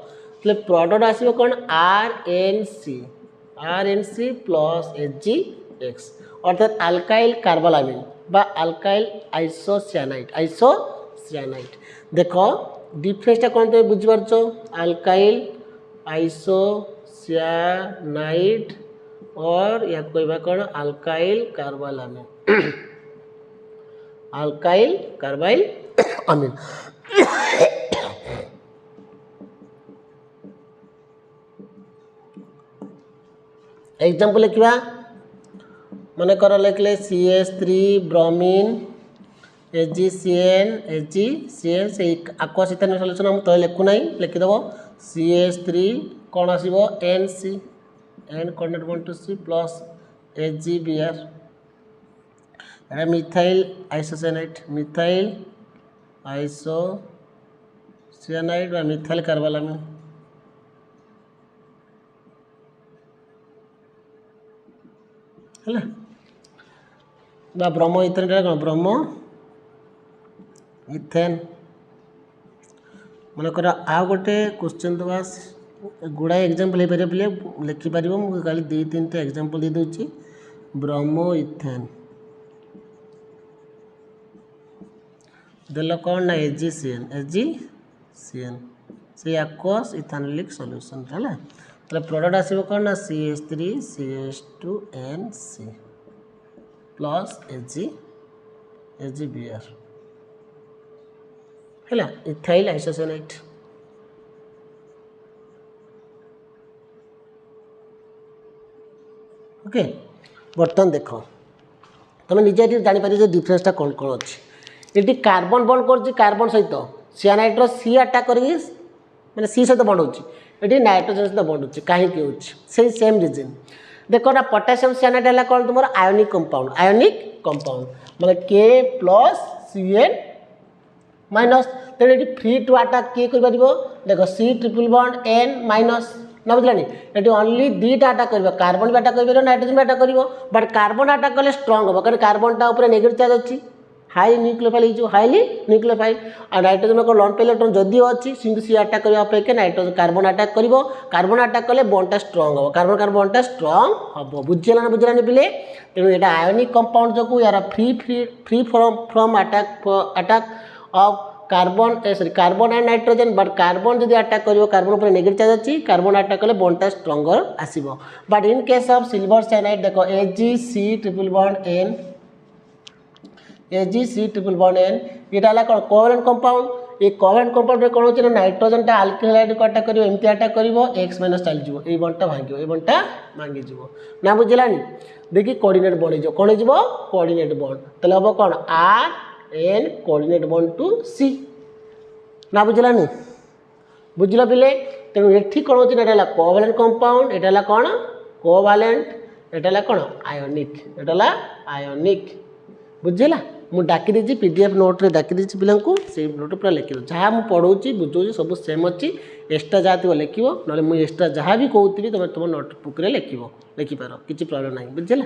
तो प्रोडक्ट आसीबो कोन RNC प्लस HgX अर्थात अल्काइल कार्बालामिन बा अल्काइल आइसोसाइनाइड देखो डिफरेंसटा कोन तो बुझ परछो अल्काइल आइसोसाइनाइड और या कहबा कोन अल्काइल कार्बालामिन अल्काइल कार्बाइल अमीन एग्जांपल लिखा मन कर लिखले CH3 ब्रोमीन AgCN से aqueous इथेनॉल सॉल्यूशन हम तो लिखु नहीं लिखिदेव CH3 कौन आसीबो NC N coordinate 1 to C plus AgBr Etah methyl isocyanide बा मिथाइल कार्बालामिन है बा ब्रोमो इथेन कौन ब्रोमो इथेन मन कर आ गोटे क्वेश्चन दबा गुड़ाए एग्जांपल हो पारे लिखिपर मुझे खाली 2-3टा एग्जांपल दे दूची ब्रोमो इथेन देल कौन ना AgCN से aqueous इथेनॉलिक सॉल्यूशन है तो प्रोडक्ट आसीबो कौन ना CH3CH2NC प्लस AgBr है इथाइल आइसोसाइनाइड ओके बर्तमान देख तुम निजे जापर डिफरेन्सटा कौन कौन अच्छी ये कार्बन बंड कर कार्बन सहित सियानाइड सी अटैक कर मैंने सी सहित बंड होती नाइट्रोजन सहित बंड होती कहीं से सेम रिजन देखो ना पोटासियम सियानाइड है कौन तुम आयोनिक कंपाउंड मतलब के प्लस Cn माइनस तेरे ये फ्री टू अटैक किए कर देख C triple bond N minus ना बुझलानी ये ओनली दुईटा अटैक कर कार्बन भी अटैक कर नाइट्रोजन भी अटैक कर बट कार्बन अटैक कले स्ट्रंग हम कहीं कार्बनटा ऊपर नेगेटिव चार्ज अच्छी हाई न्यूक्लियोफाइल हाईली न्यूक्लियोफाइल और नाइट्रोजन को लॉन पे इलेक्ट्रॉन जदिव अच्छी सी अटैक करने अपेक्षा नाइट्रोजन कार्बन अटैक कर कार्बन अटैक कले बॉन्डटा स्ट्रंग हम कार्बन कार्बन बॉन्डटा स्ट्रंग हम बुझेगा पिले तेणु यहाँ आयोनिक कंपाउंड जो यार free from attack of carbon sorry carbon and nitrogen but carbon जब अटैक कर कार्बन ऊपर नेगेटिव चार्ज अच्छी कार्बन अटैक कले बॉन्डटा स्ट्रंगर आसो but in case of silver cyanide देखो AgC triple bond N AgC triple bond N यहाँ कौन covalent compound ये कोवेलेंट कंपाउंड कौन होती नाइट्रोजन अल्किल हाइड्राइड को अटैक कर एमती अटैक कर एक्स माइनस चलଯିव ये बॉन्डटा भांगे बॉन्डटा भांगीज ना बुझलानी देखिए कोऑर्डिनेट बॉन्ड हो कौन हो कोऑर्डिनेट बॉन्ड तेल हम कौन RN coordinate bond to C ना बुझलानी बुझल पिले तेणु ये कौन होती है कोवेलेंट कंपाउंड यहाँ कौन कोवालेंट यहाँ कौन आयोनिक बुझेगा मुझे डाकी देती PDF नोट रे डाकी देती पिला से नोट पूरा लिखी जहाँ मुझे पढ़ाऊँगी बुझाऊँ सब सेम अच्छी एक्सट्रा जहाँ थी लिख ना मुझे एक्सट्रा जहाँ भी कहती तुम तुम नोटबुक लिखिपार किसी प्रॉब्लम ना बुझेगा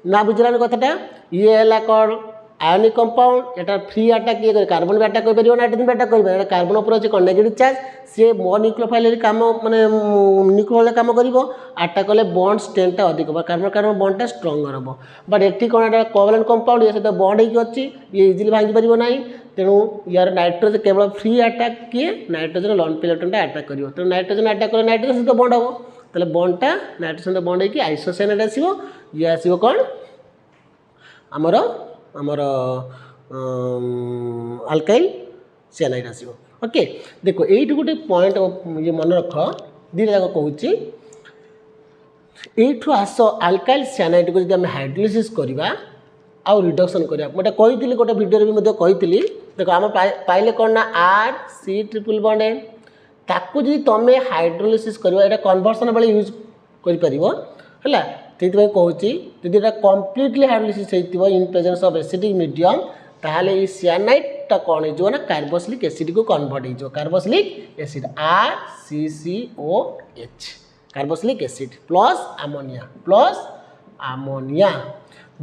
ना बुझलानी कथाटा ये है कौन आयोनिक कंपाउंड यहाँ फ्री अटैक ये कार्बन भी अटैक कर नाइट्रोजन भी अटैक कर कार्बन उपर अच्छे कौन नेगेटिव चार्ज सी मो न्यूक्लियोफाइल काम माने न्यूक्लियोफाइल काम कर अटैक कले बॉन्ड स्ट्रेंथटा अधिक हम कार्बन कार्बन बॉन्डटा स्ट्रंगर हम बट ये कौन कोवेलेंट कंपाउंड ये सहित बॉन्ड होगी अच्छी ये इजिली भांगी पार ना तेणु यार नाइट्रोजन केवल फ्री अटैक किए नाइट्रोजन लॉन पे इलेक्ट्रॉनटा अटैक कर तेणु नाइट्रोजन अटैक कले नाइट्रोजन सहित बॉन्ड हम तेल बॉन्डटा नाइट्रोजन सहित बॉन्ड होगी आइसोसाइनाइड आसो ये आसो कौन आमर आमर अल्काइल सियानाइड आसो ओके देखो ये गोटे पॉइंट ये मन रख दुटा जाक कहूँ यू आस अल्काइल सियानाइड को जब हाइड्रोलिसिस करवा आउ रिडक्शन करवा मैं कही गोटे भिडियो कही देखो आम पाइले कौन ना RC ट्रिपल बॉन्ड N ताकू जी तुम हाइड्रोलिसिस कर कन्वर्सन बेले यूज कर से कहूँ जब यहाँ कम्प्लीटली हाइड्रोलिसिस होती in presence of acidic medium ताहले ये सियानाइडटा कौन हो ना कार्बोक्सिलिक एसिड को कन्वर्ट हो carboxylic acid RCCOH carboxylic acid plus ammonia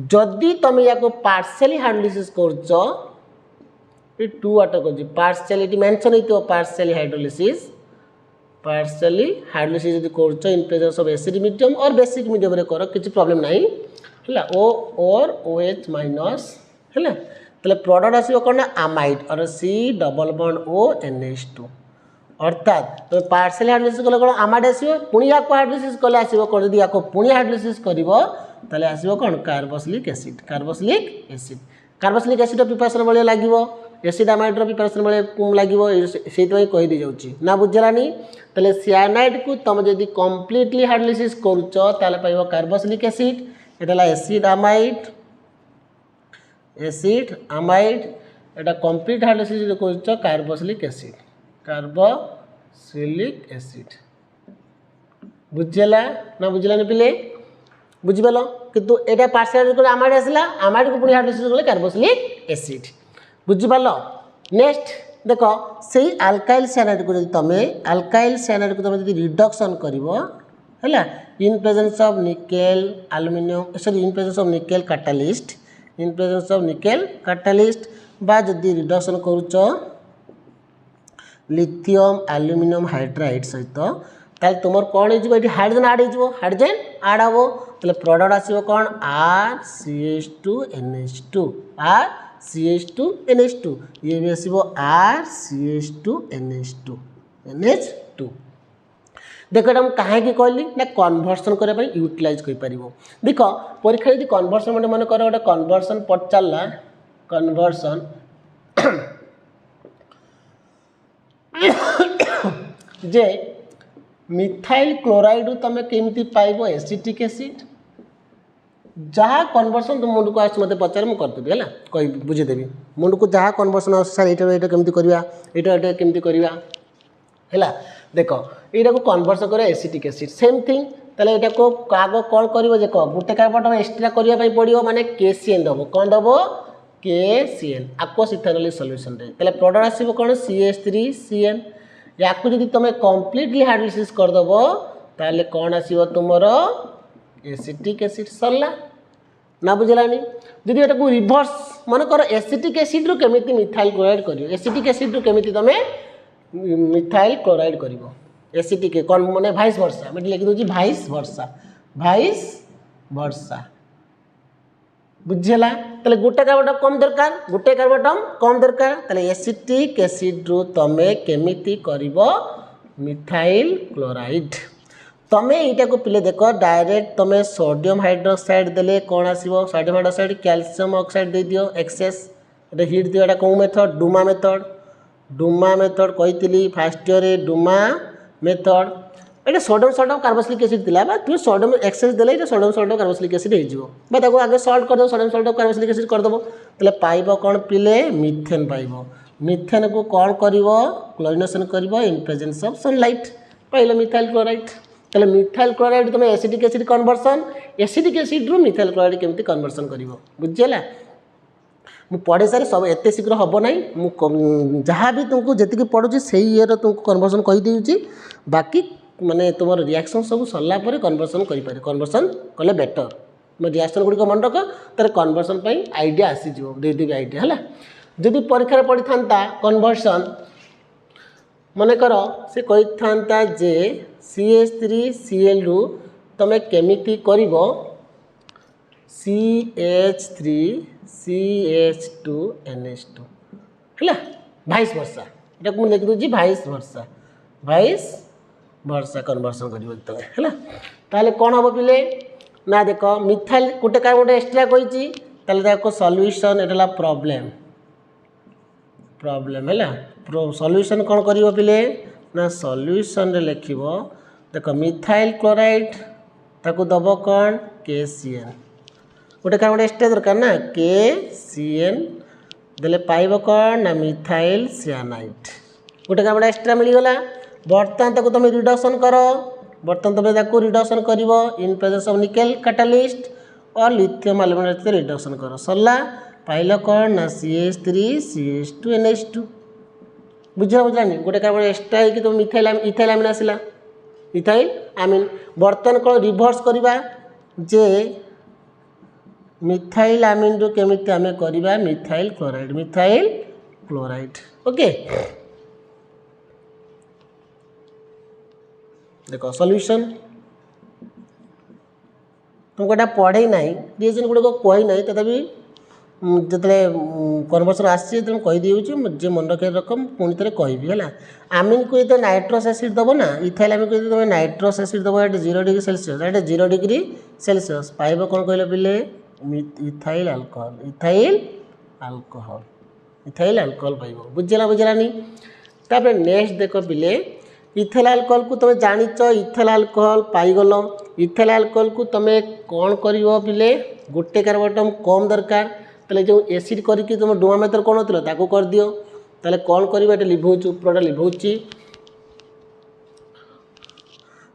जदि तुम या पार्शियली हाइड्रोलिसिस कर टू वाटर कर पार्शियलिटी मेंशन होती पार्शियली हाइड्रोलिसिस जब कर in presence of acid medium और बेसिक मीडियम रे कर किसी प्रॉब्लम नहीं है O और OH माइनस है तेल प्रोडक्ट आसो कौन ना अमाइड और C double bond O NH2 अर्थात तो पार्शियल हाइड्रोलिसिस कले कौन अमाइड आसो पुणी या हाइड्रोलिसिस कले आसो कौन जब या पुणी हाइड्रोलिसिस कर आसो कौन कार्बोक्सिलिक एसिड प्रिपरेशन बेले लगे एसिड अमाइड्र प्रिपरेशन बेले लगे से कहीदी जाऊँगी ना बुझलानी तेल सियानाइड को तुम जब कम्प्लीटली हाइड्रोलिसिस कर कार्बोक्सिलिक एसिड यहाँ एसिड अमाइड यहाँ कम्प्लीट हाइड्रोलिसिस कर कार्बोक्सिलिक एसिड बुझेगा ना बुझलानी पिले बुझिपाल किंतु यहाँ पार्शियल अमाइड आसला अमाइड को पुणी हाइड्रोलिसिस कले कार्बोक्सिलिक एसिड बुझिपाल नेक्स्ट देख से अल्काइल सियानाइड को तुम अल्काइल सियानाइड को तुम रिडक्शन कर in presence of nickel aluminium sorry in presence of nickel catalyst बा जदि रिडक्शन कर लिथियम एल्युमिनियम हाइड्राइड सहित ताल तुम कौन हो हाइड्रोजन आड हो तेल प्रोडक्ट आसो कौन RCH2NH2 ये भी आसो RCH2NH2 देख ये कहीं कहली ना कन्वर्सन करने यूटिलाइज कर देख परीक्षा यदि कन्वर्सन मैं मन कर गोटे कन्वर्सन पचारा कन्वर्सन जे मिथाइल क्लोराइड तुम केमती पाइब एसिटिक एसिड जहाँ कन्वर्सन तुम मुंड को आस मत पचार मुझे करदेवी है कह बुझेदेवी मुंड को जहाँ कन्वर्सन आस सार यहाँ केमती करवा यहाँ केमती करवा है देख यहाँ को कन्वर्सन कर एसिटिक एसिड सेम थिंग ताले यहाँ को आग कौन कर देख गोटे कार्बन एक्सट्रा करने पड़ो माने KCN दब कौन दब KCN aqueous ethanol सॉल्यूशन रे ताले प्रोडक्ट आसीबो कौन CH3CN या को तुम कम्प्लीटली हाइड्रोलिसिस करदेव ताले कौन आसीबो तुमर एसिटिक एसिड सरला ना बुझलानी जदि एटा को रिवर्स मन कर एसिटिक एसिड रु केमिति मिथाइल क्लोराइड करियो एसिटिक एसिड रु केमिति तमे मिथाइल क्लोराइड करिवो एसिटिक कौन माने भाइस वर्षा मैं लिखि दोची भाइस वर्षा बुझला ताले गोटे कार्बन कम दरकार ताले एसिटिक एसिड रु तमे केमिति करिवो मिथाइल क्लोराइड तमें यहाँ को पिले देख डायरेक्ट तुम्हें सोडियम हाइड्रोक्साइड देले कौन आसो सोडियम हाइड्रोक्साइड कैल्शियम ऑक्साइड दे दियो एक्सेस हिट दियो कौ मेथड डुमा मेथड कही फास्ट ईयर डुमा मेथड ये सोडियम कार्बोक्सिलिक एसिड थिला तुम सोडियम एक्सेस देले सोडियम कार्बोक्सिलिक एसिड हो आगे सल्ट कर सोडियम कार्बोक्सिलिक एसिड करदेव तेल पाइब कौन पिले मिथेन पाइब मिथेन को कौन कर क्लोरिनेशन कर in presence of sunlight pile methyl chloride ताले मिथाइल क्लोराइड तुम acetic acid conversion acetic acid रु मिथाइल क्लोराइड केमती कन्वर्सन कर बुझीगला मु पढ़े सारे सब एत शीघ्र हम ना जहाँ भी तुमको जी पढ़ुची से ये तुमको कन्वर्सन कहीदे बाकी माने तुम रिएक्शन सब सरला कन्वर्सन कन्वर्सन कले बेटर मैं रिएक्शन गुड़िक मन रख तार कन्वर्सन आइडिया आसीज देदेवी आइडिया है जदि परीक्षा पड़ी था कन्वर्सन मन कर से कही था जे CH3Cl रु तमें केमिति करिवो CH3CH2NH2 है भाइस वर्षा ये मुझे लिखि दूसरी भाइस वर्षा कन्वर्सन कर ताले कौन हम पिले ना देख मिथाइल गोटे कार्बन एक्सट्रा कही सॉल्यूशन एटा प्रॉब्लम है सॉल्यूशन कौन कर पिले ना सॉल्यूशन रे लिखिबो देख मिथाइल क्लोराइड ताको दब कौन KCN गोटे कार्बन एक्सट्रा दरकार ना KCN देले पाइब कौन ना मिथाइल सियानाइड गोटे कार्बन एक्सट्रा मिलगला बर्तमान ताको तुम रिडक्शन कर बर्तमान तुम ताको रिडक्शन कर in presence of nickel catalyst और लिथियम एल्यूमिनेट रिडक्शन कर सरला पाइल कौन ना CH3CH2NH2 बुझानी गोटे कार्बन एक्सट्रा है कि तुम इथाइल आमिन आसला इथाइल आमिन बर्तमान कौन रिभर्स करवा जे मिथाइल आमिन रो केमिति आमे करवा मिथाइल क्लोराइड ओके देखो सॉल्यूशन तुमको एटा पढ़े ना रिएक्शन गुड़िक कही ना तथापि जिते कन्वर्सन आसी कहीदे मन रखे रकम पुणी थे कहबी है आमिन को ये नाइट्रस एसिड दब ना इथाइल आमिन को तुम नाइट्रस एसिड दब ये 0 डिग्री सेल्सियस ये 0 डिग्री सेल्सियस पाइब कौन कहले पिले इथाइल अल्कोहल पाइब बुझलानी तापर नेक्स्ट देख पिले इथाइल अल्कोहल को तुम जानिच इथाइल अल्कोहल पाइगल इथाइल अल्कोहल को तुम कौन कर पिले गोटे कार्बन कम दरकार ताले जो एसिड करके तुम डुमा मेथड कौन होता ताको कर दियो ताले कौन करवा ये लिभौचु प्रोडक्ट लिभौची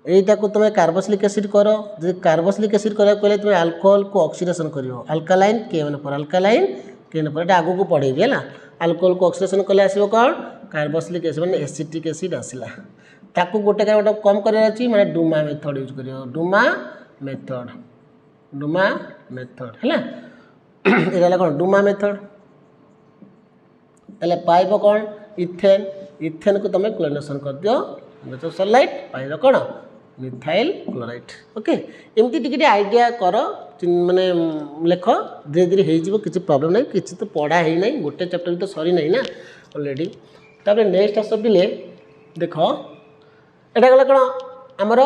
यहीटा को तुम कार्बोक्सिलिक एसिड कर जो कार्बोक्सिलिक एसिड करा कहले तुम अल्कोहल को ऑक्सीडेशन करियो अल्कालाइन KN पर आगो को पढ़ेबी है अल्कोहल को ऑक्सीडेशन कले आसो कौन कार्बोक्सिलिक एसिड माने एसिटिक एसिड आसला ताको गोटे कार्बन कम करार अछि माने डुमा मेथड यूज करियो डुमा मेथड है ये कौन डुमा मेथड एले पाइब कौन इथेन को तुम क्लोरिनेशन कर दियो सनलाइट पाइब कौन मिथाइल क्लोराइड ओके एमती टिके आइडिया कर माने लेख धीरे धीरे हो किसी प्रॉब्लम नहीं किसी तो पढ़ा ही नहीं गोटे चैप्टर भी तो सरी नहीं ना ऑलरेडी तापर नेक्स्ट आस पिले देख एटा गला कौन आमर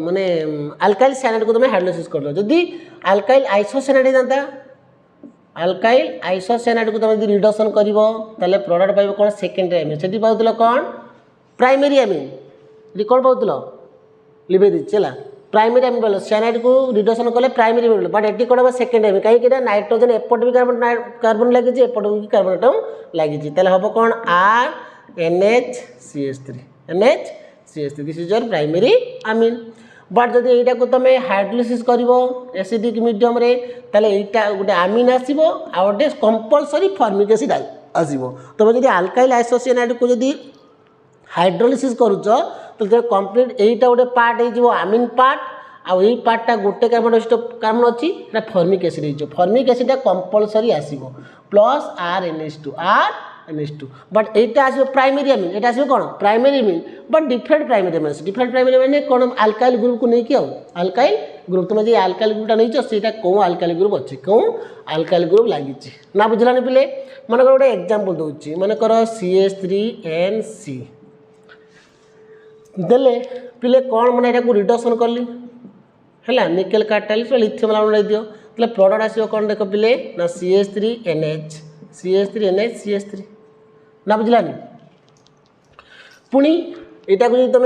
माने अल्काइल साइनाइड को तुम हाइड्रोलाइसिस कर दो जदि अल्काइल आइसोसाइनाइड जाता अल्काइल आइसोसाइनाइड को तुम रिडक्शन कर प्रोडक्ट पाइब कौन सेकेंडरी एमिन से पाऊल कौन प्राइमरी एमिन ये कौन पाऊल लिभे दीजिए है प्राइमरी अमीन बोलो साइनाइड को रिडक्शन कले प्राइमरी बोलो but eighty code secondary amine कहीं नाइट्रोजन एपट भी कार्बन लगी एपट भी कार्बन एटम लगी हम कौन NHCH3 NHCH3 this is your primary amine but जब यहाँ को तुम हाइड्रोलिसिस कर एसिडिक मीडियम यहाँ गोटे आमीन आसो आ गए कंपलसरी फॉर्मिक एसिड आसो तुम जब अल्काइल आइसोसिएनाइड को जब हाइड्रोलिसिस करुच तो कंप्लीट यहीटा गोटे पार्ट हो आमीन पार्ट आउ यही पार्टा गोटे कार्बन अच्छी formic acid formic acid compulsory आसो प्लस RNH2 बट यहाँ आसो प्राइमरी अमीन यहाँ आसो कौन primary amine but different primary amine different primary amine कौन अल्काइल ग्रुप को लेकिन अल्काइल ग्रुप तुम जो अल्काइल ग्रुपटा नहीं से कौन अल्काइल ग्रुप अच्छी कौन अल्काइल ग्रुप लगी ना बुझलानी पिले मनकर गोटे एग्जांपल दूसरी मनकर CH3NC देले पिले कौन मैंने यहाँ रिडक्शन कली है निकेल कैटालिस्ट लिथियम आयोनाइड दियो तो प्रोडक्ट आसो कौन देख पिले ना CH3NH ना बुझलानी पुणी यहाँ को तुम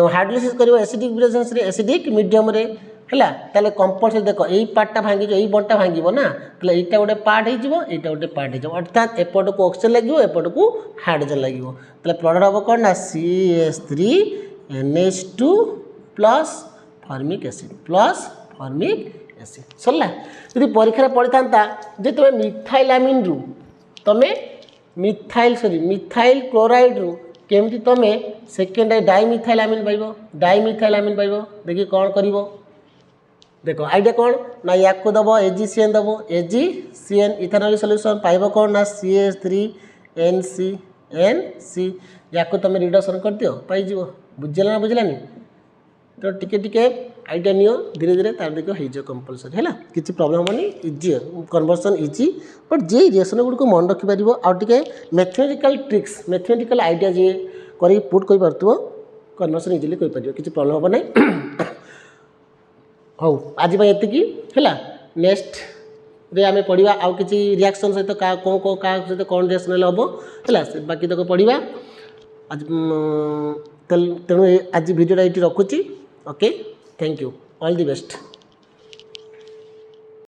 हाइड्रोलिसिस कर एसिडिक प्रेजेंस एसिडिक मीडियम रे है कंपलसरी देख यही पार्टा भांगी यही बंटा भांग ना तो यहाँ गोटे पार्ट हो गोटे पार्ट हो अर्थात एपट को ऑक्सीजन लगे एपट को हाइड्रोजन लगे तो प्रोडक्ट हम कौन ना CH3NH2 प्लस फॉर्मिक एसिड सरला यदि परीक्षा पढ़ी था जे तुम मिथाइल अमीन रु तुम मिथाइल क्लोराइड रु केमती तुम सेकेंड डाइमिथाइल अमीन पाइब देखिए कौन कर देख आइडिया कौन ना या को दब AgCN दब AgCN इथेनॉल सॉल्यूशन पाइब कौन ना CH3NC या को तुम रिडक्शन कर दियो पाइज बुझेगा ना बुझलानी तो टिके आइडिया नियो धीरे धीरे तार देख हो कंपलसरी है किसी प्रॉब्लम हेनी easy conversion easy but J reaction गुड़ को मन रखिपर आउे मैथमेटिकल ट्रिक्स मैथमेटिकल आइडिया जी कर पुट कर कन्वर्सन इजिली कर किसी प्रॉब्लम हम ना हाँ आज ये है नेक्स्ट रे आम पढ़ा आउ कि रिएक्शन सहित कौन कौन क्या सहित कौन रिएक्शन हम है बाकी तक पढ़ा आज तेणु आज भिडियोटा ये रखुची okay thank you all the best.